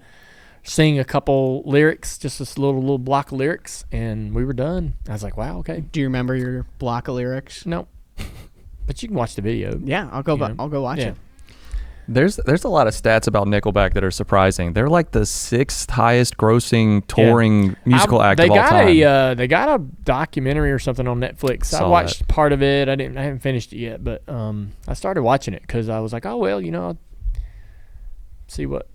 sing a couple lyrics, just this little block of lyrics, and we were done. I was like, wow, okay. Do you remember your block of lyrics? No. But you can watch the video. Yeah, I'll go watch it. There's a lot of stats about Nickelback that are surprising. They're like the 6th highest grossing touring musical act of all time. They got a documentary or something on Netflix. I watched part of it. I haven't finished it yet, but I started watching it because I was like, oh well, I'll see what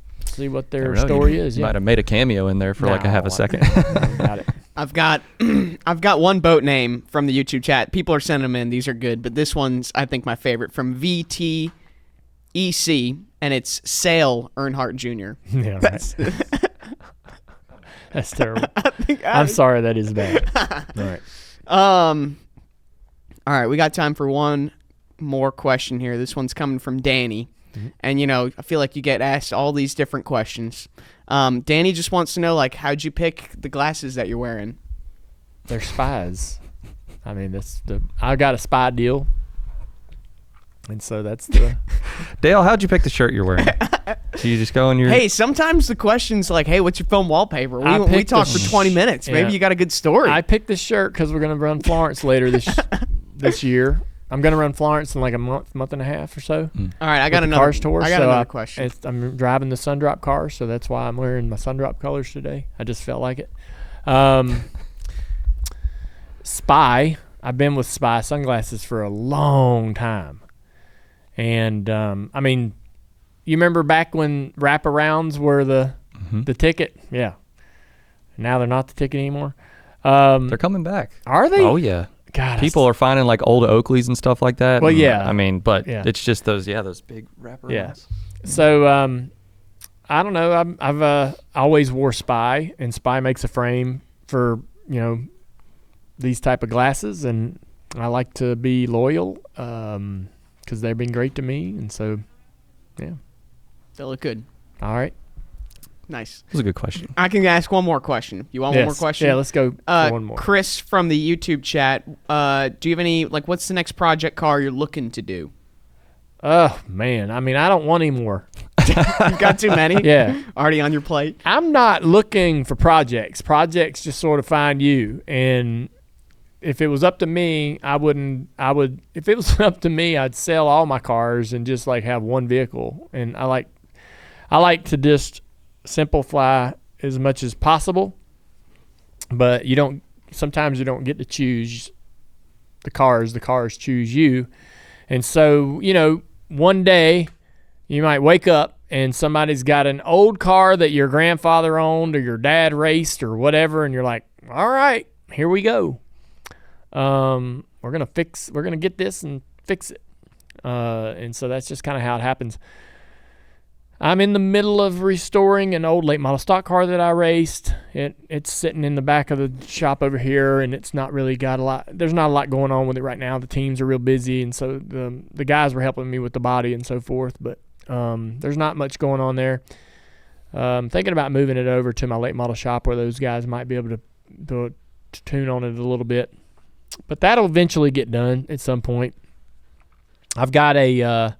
their story is. You might have made a cameo in there for like a half a second. Got it. I've got one boat name from the YouTube chat. People are sending them in. These are good, but this one's I think my favorite from VTEC, and it's Sail Earnhardt Jr. Yeah, right. That's terrible. I'm sorry, that is bad. All right, we got time for one more question here. This one's coming from Danny. Mm-hmm. And, I feel like you get asked all these different questions. Danny just wants to know, how'd you pick the glasses that you're wearing? They're Spies. I mean, I got a Spy deal. And so that's the... Dale, how'd you pick the shirt you're wearing? So you just go in your... Hey, sometimes the question's like, hey, what's your film wallpaper? We talked for 20 minutes. Maybe you got a good story. I picked this shirt because we're going to run Florence later this year. I'm going to run Florence in like a month and a half or so. All right, I got another question. I'm driving the Sundrop car, so that's why I'm wearing my Sundrop colors today. I just felt like it. Spy. I've been with Spy sunglasses for a long time. And, I mean, you remember back when wraparounds were the ticket? Yeah. Now they're not the ticket anymore. They're coming back. Are they? Oh, yeah. God, people are finding like old Oakleys and stuff like that. Well, and, yeah. I mean, but it's just those big wraparounds. Yeah. So, I don't know. I've always wore Spy, and Spy makes a frame for, these type of glasses, and I like to be loyal because they've been great to me, and so, yeah. They look good. All right. Nice. That was a good question. I can ask one more question. You want one more question? Yeah, let's go for one more. Chris from the YouTube chat, do you have any, what's the next project car you're looking to do? Oh, man. I mean, I don't want any more. You've got too many? Yeah. Already on your plate? I'm not looking for projects. Projects just sort of find you. And if it was up to me, if it was up to me, I'd sell all my cars and just have one vehicle. And I like to just simplify as much as possible, but sometimes you don't get to choose the cars choose you. And so, one day you might wake up and somebody's got an old car that your grandfather owned or your dad raced or whatever, and you're like, all right, here we go. We're gonna get this and fix it. And so that's just kind of how it happens. I'm in the middle of restoring an old late model stock car that I raced. It's sitting in the back of the shop over here, and it's not really got a lot. There's not a lot going on with it right now. The teams are real busy, and so the guys were helping me with the body and so forth. But there's not much going on there. Thinking about moving it over to my late model shop where those guys might be able to tune on it a little bit. But that'll eventually get done at some point. I've got a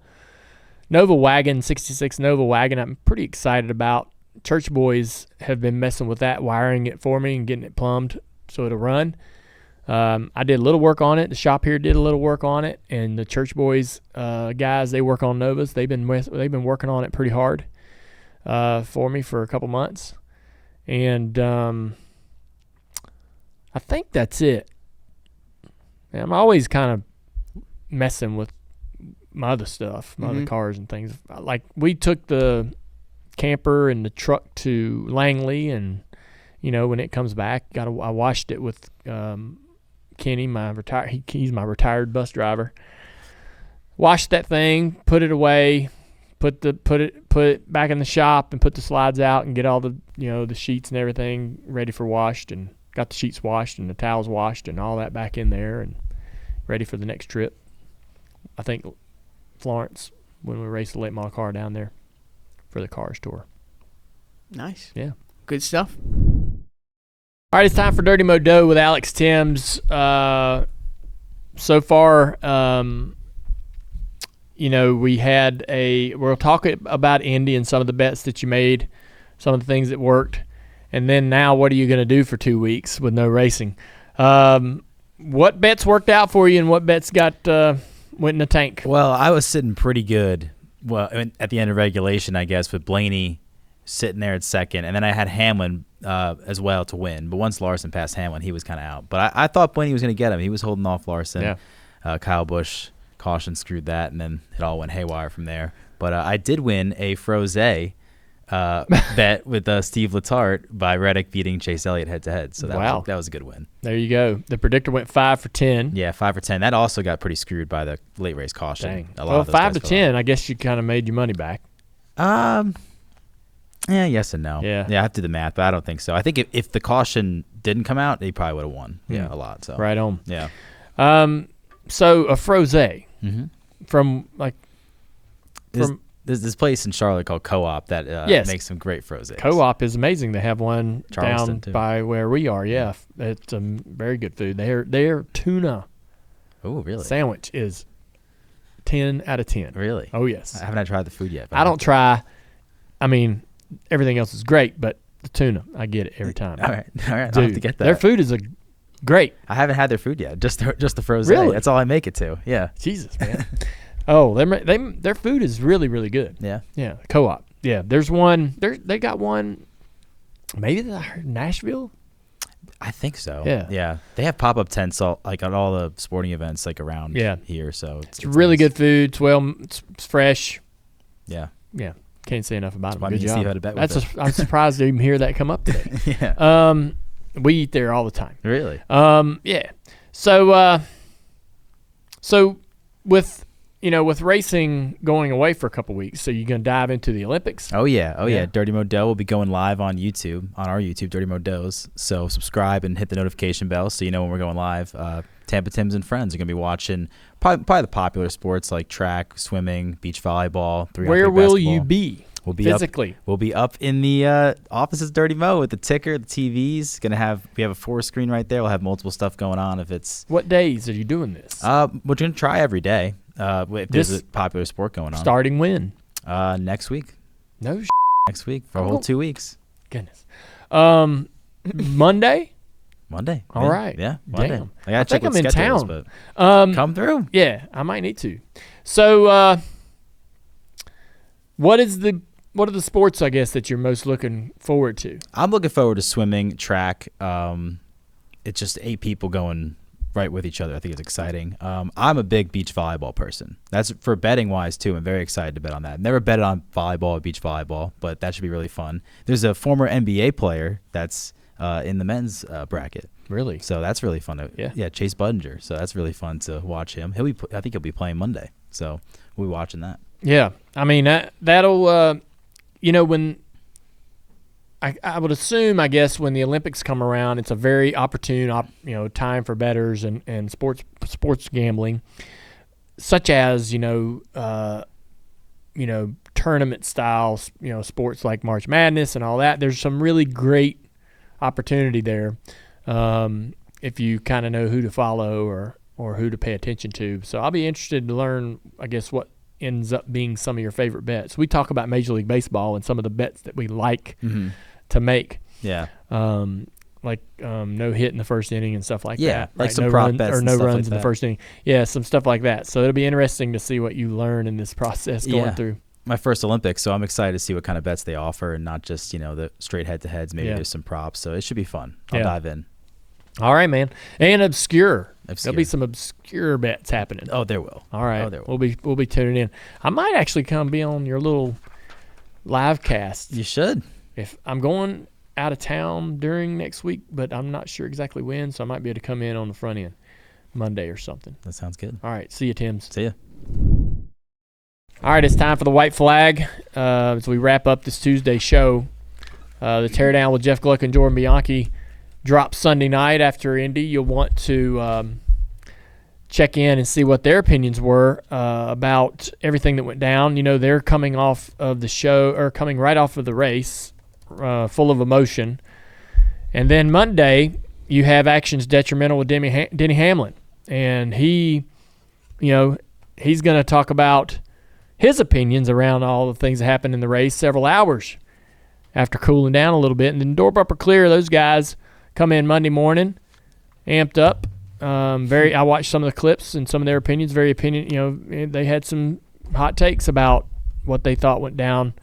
Nova wagon, 66 Nova wagon I'm pretty excited about. Church boys have been messing with that, wiring it for me and getting it plumbed so it'll run. I did a little work on it. The shop here did a little work on it, and the church boys guys, they work on Novas. They've been working on it pretty hard for me for a couple months. And I think that's it. I'm always kind of messing with my other stuff, my other cars and things. Like we took the camper and the truck to Langley, and when it comes back, I washed it with Kenny, he's my retired bus driver. Washed that thing, put it away, put it back in the shop, and put the slides out and get all the the sheets and everything ready for washed, and got the sheets washed and the towels washed and all that back in there and ready for the next trip. I think Florence, when we raced the late model car down there for the Cars Tour. Nice. Yeah. Good stuff. All right, it's time for Dirty Modo with Alex Timms. So far, we'll talk about Indy and some of the bets that you made. some of the things that worked. And then now what are you going to do for 2 weeks with no racing? What bets worked out for you and what bets went in the tank? Well, I was sitting pretty good. Well, at the end of regulation, I guess, with Blaney sitting there at second. And then I had Hamlin as well to win. But once Larson passed Hamlin, he was kind of out. But I thought Blaney was going to get him. He was holding off Larson. Yeah. Kyle Busch caution screwed that, and then it all went haywire from there. But I did win a Froze bet with Steve Letarte by Reddick beating Chase Elliott head-to-head. So that was a good win. There you go. The predictor went 5 for 10. Yeah, 5 for 10. That also got pretty screwed by the late race caution. Dang. Well, 5 to 10, I guess you kind of made your money back. Yeah, yes and no. Yeah. I have to do the math, but I don't think so. I think if the caution didn't come out, he probably would have won. Yeah, a lot. So right on. Yeah. So a Froze from There's this place in Charlotte called Co-op that makes some great frozes. Co-op is amazing. They have one Charleston, down too. by where we are. Yeah, it's very good food. Their tuna sandwich is 10 out of 10. Really? Oh yes. I haven't tried the food yet. I don't try. I mean, everything else is great, but the tuna, I get it every time. All right. Dude, I'll have to get that. Their food is great. I haven't had their food yet. Just the froze. Really? That's all I make it to. Yeah. Jesus, man. Oh, their food is really, really good. Yeah. Yeah. Co-op. Yeah. There's one. They got one. Maybe Nashville. I think so. Yeah. Yeah. They have pop-up tents like at all the sporting events like around here. So it's really nice. good food. It's fresh. Yeah. Yeah. Can't say enough about it. Good job. Steve had a bet with it. I'm surprised to even hear that come up today. Yeah. We eat there all the time. Really? Yeah. So with racing going away for a couple weeks, so you're gonna dive into the Olympics? Oh yeah. Dirty Modell will be going live on YouTube, on our YouTube, Dirty Modells. So subscribe and hit the notification bell so you know when we're going live. Tampa Tims and friends are gonna be watching probably the popular sports like track, swimming, beach volleyball. 3-on-3 Where will basketball. you be? We'll be physically. We'll be up in the offices, Dirty Mo, with the ticker, the TVs. We have a 4-screen right there. We'll have multiple stuff going on. What days are you doing this? We're gonna try every day. If there's a popular sport going on. Starting when? Next week. No. Next week for a whole 2 weeks. Goodness. Monday. Monday. All right. Yeah. Monday. Damn. I gotta check think what I'm in schedule is, town. but come through. Yeah, I might need to. So, what are the sports, I guess, that you're most looking forward to? I'm looking forward to swimming, track. It's just 8 people going right with each other. I think it's exciting. I'm a big beach volleyball person. That's for betting wise too. I'm very excited to bet on that. Never betted on volleyball or beach volleyball, but that should be really fun. There's a former NBA player that's in the men's bracket. Really? So that's really fun. Yeah, Chase Budinger. So that's really fun to watch him. I think he'll be playing Monday. So we'll be watching that. Yeah. I mean, that'll, when I would assume, I guess, when the Olympics come around, it's a very opportune, time for bettors and sports gambling, such as, tournament styles, sports like March Madness and all that. There's some really great opportunity there if you kind of know who to follow or who to pay attention to. So I'll be interested to learn, I guess, what ends up being some of your favorite bets. We talk about Major League Baseball and some of the bets that we like to make. Yeah. Like no hit in the first inning and stuff like that. Yeah, like right? some no prop run, bets or and no stuff runs like in the that. first inning. Yeah, some stuff like that. So it'll be interesting to see what you learn in this process going through. My first Olympics, so I'm excited to see what kind of bets they offer and not just, the straight head-to-heads. Maybe there's some props, so it should be fun. I'll dive in. All right, man. And obscure. There'll be some obscure bets happening. Oh, there will. All right. Oh, there will. We'll be tuning in. I might actually come be on your little live cast. You should. If I'm going out of town during next week, but I'm not sure exactly when, so I might be able to come in on the front end Monday or something. That sounds good. All right. See you, Tims. See ya. All right, it's time for the white flag as we wrap up this Tuesday show. The teardown with Jeff Gluck and Jordan Bianchi drops Sunday night after Indy. You'll want to check in and see what their opinions were about everything that went down. They're coming off of the show, or coming right off of the race, full of emotion. And then Monday, you have actions detrimental with Denny Hamlin. And he's going to talk about his opinions around all the things that happened in the race several hours after cooling down a little bit. And then door bumper clear, those guys come in Monday morning, amped up. I watched some of the clips and some of their opinions. They had some hot takes about what they thought went down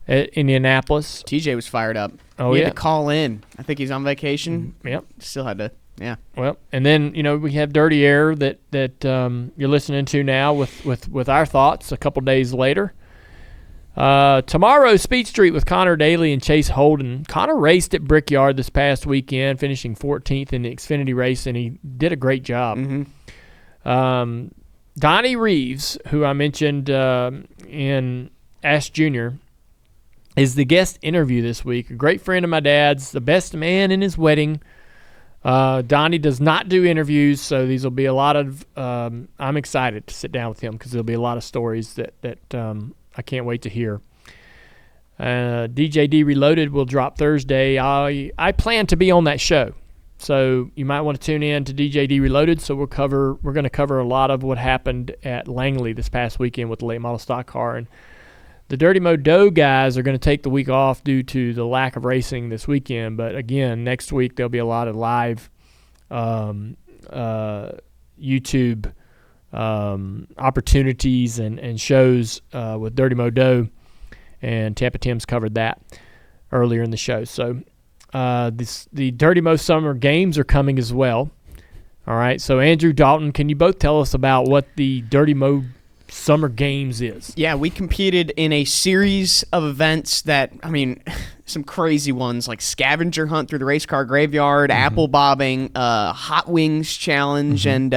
at Indianapolis. TJ was fired up. Oh, he yeah. had to call in. I think he's on vacation. Yep. Still had to, yeah. Well, and then, we have Dirty Air that you're listening to now with our thoughts a couple days later. Tomorrow, Speed Street with Connor Daly and Chase Holden. Connor raced at Brickyard this past weekend, finishing 14th in the Xfinity race, and he did a great job. Mm-hmm. Donnie Reeves, who I mentioned in Ask Jr., is the guest interview this week. A great friend of my dad's, the best man in his wedding. Donnie does not do interviews, so these will be a lot of I'm excited to sit down with him because there'll be a lot of stories that I can't wait to hear. DJD Reloaded will drop Thursday. I plan to be on that show, so you might want to tune in to DJD Reloaded. So we're going to cover a lot of what happened at Langley this past weekend with the late model stock car. And the Dirty Modo guys are going to take the week off due to the lack of racing this weekend. But again, next week there'll be a lot of live YouTube opportunities and shows with Dirty Modo, and Tampa Tim's covered that earlier in the show. So the Dirty Mo Summer Games are coming as well. All right, so Andrew, Dalton, can you both tell us about what the Dirty Mo Summer Games is? Yeah, we competed in a series of events that, some crazy ones like scavenger hunt through the race car graveyard, apple bobbing, hot wings challenge, and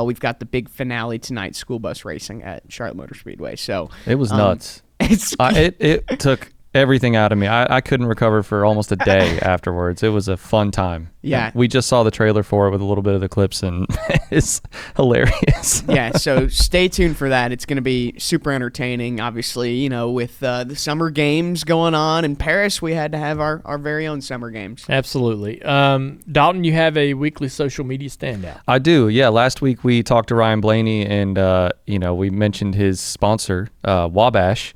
we've got the big finale tonight, school bus racing at Charlotte Motor Speedway. So It was nuts. It's It took everything out of me. I couldn't recover for almost a day afterwards. It was a fun time. Yeah. And we just saw the trailer for it with a little bit of the clips, and it's hilarious. yeah, so stay tuned for that. It's going to be super entertaining. Obviously, with the summer games going on in Paris, we had to have our very own summer games. Absolutely. Dalton, you have a weekly social media standout. I do, yeah. Last week we talked to Ryan Blaney, and we mentioned his sponsor, Wabash,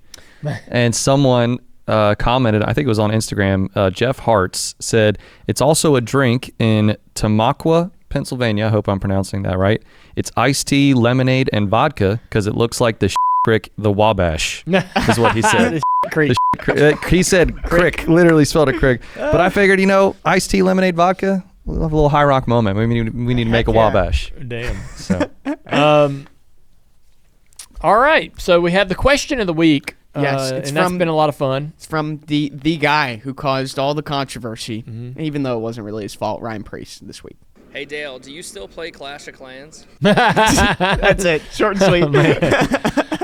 and someone commented, I think it was on Instagram, Jeff Hartz said, it's also a drink in Tamaqua, Pennsylvania. I hope I'm pronouncing that right. It's iced tea, lemonade, and vodka because it looks like the crick, the Wabash, is what he said. He said crick, literally spelled it crick. But I figured, iced tea, lemonade, vodka, we'll have a little high rock moment. We need to make a Wabash. Damn. So, all right, so we have the question of the week. Yes, and that's been a lot of fun. It's from the guy who caused all the controversy, even though it wasn't really his fault, Ryan Priest, this week. Hey, Dale, do you still play Clash of Clans? That's it. Short and sweet.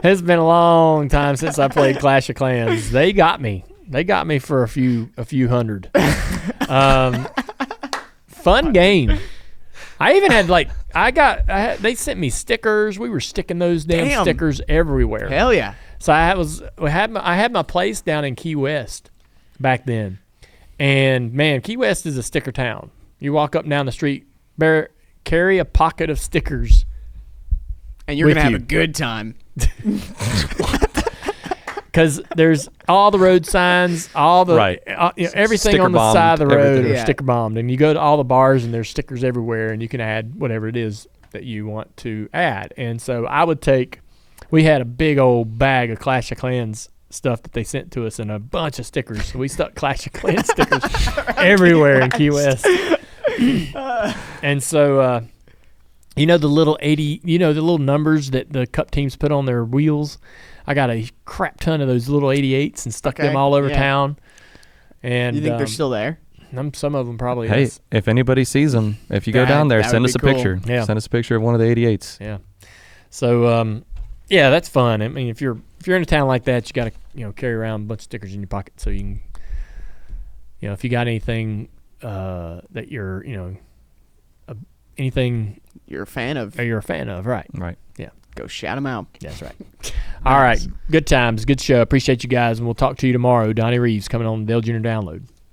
It's been a long time since I played Clash of Clans. They got me. They got me for a few hundred. Fun game. I even had they sent me stickers. We were sticking those damn stickers everywhere. Hell yeah. So I had my place down in Key West back then, and man, Key West is a sticker town. You walk up and down the street, carry a pocket of stickers, and you're gonna have a good time. Because there's all the road signs, all the everything Sticker on the side of the road everything. are sticker bombed, and you go to all the bars and there's stickers everywhere, and you can add whatever it is that you want to add. And so we had a big old bag of Clash of Clans stuff that they sent to us and a bunch of stickers. So we stuck Clash of Clans stickers everywhere in Key West. And so, the little 80, the little numbers that the cup teams put on their wheels. I got a crap ton of those little 88s and stuck them all over town. And you think they're still there? Some of them probably. hey, is. if anybody sees them, if you go down there, send us a picture. Yeah. Send us a picture of one of the 88s. Yeah. So, that's fun. I mean, if you're in a town like that, you got to carry around a bunch of stickers in your pocket so you can, if you got anything that you're anything you're a fan of, right? Right. Yeah. Go shout them out. That's right. All right. Good times. Good show. Appreciate you guys, and we'll talk to you tomorrow. Donnie Reeves coming on the Dale Jr. Download.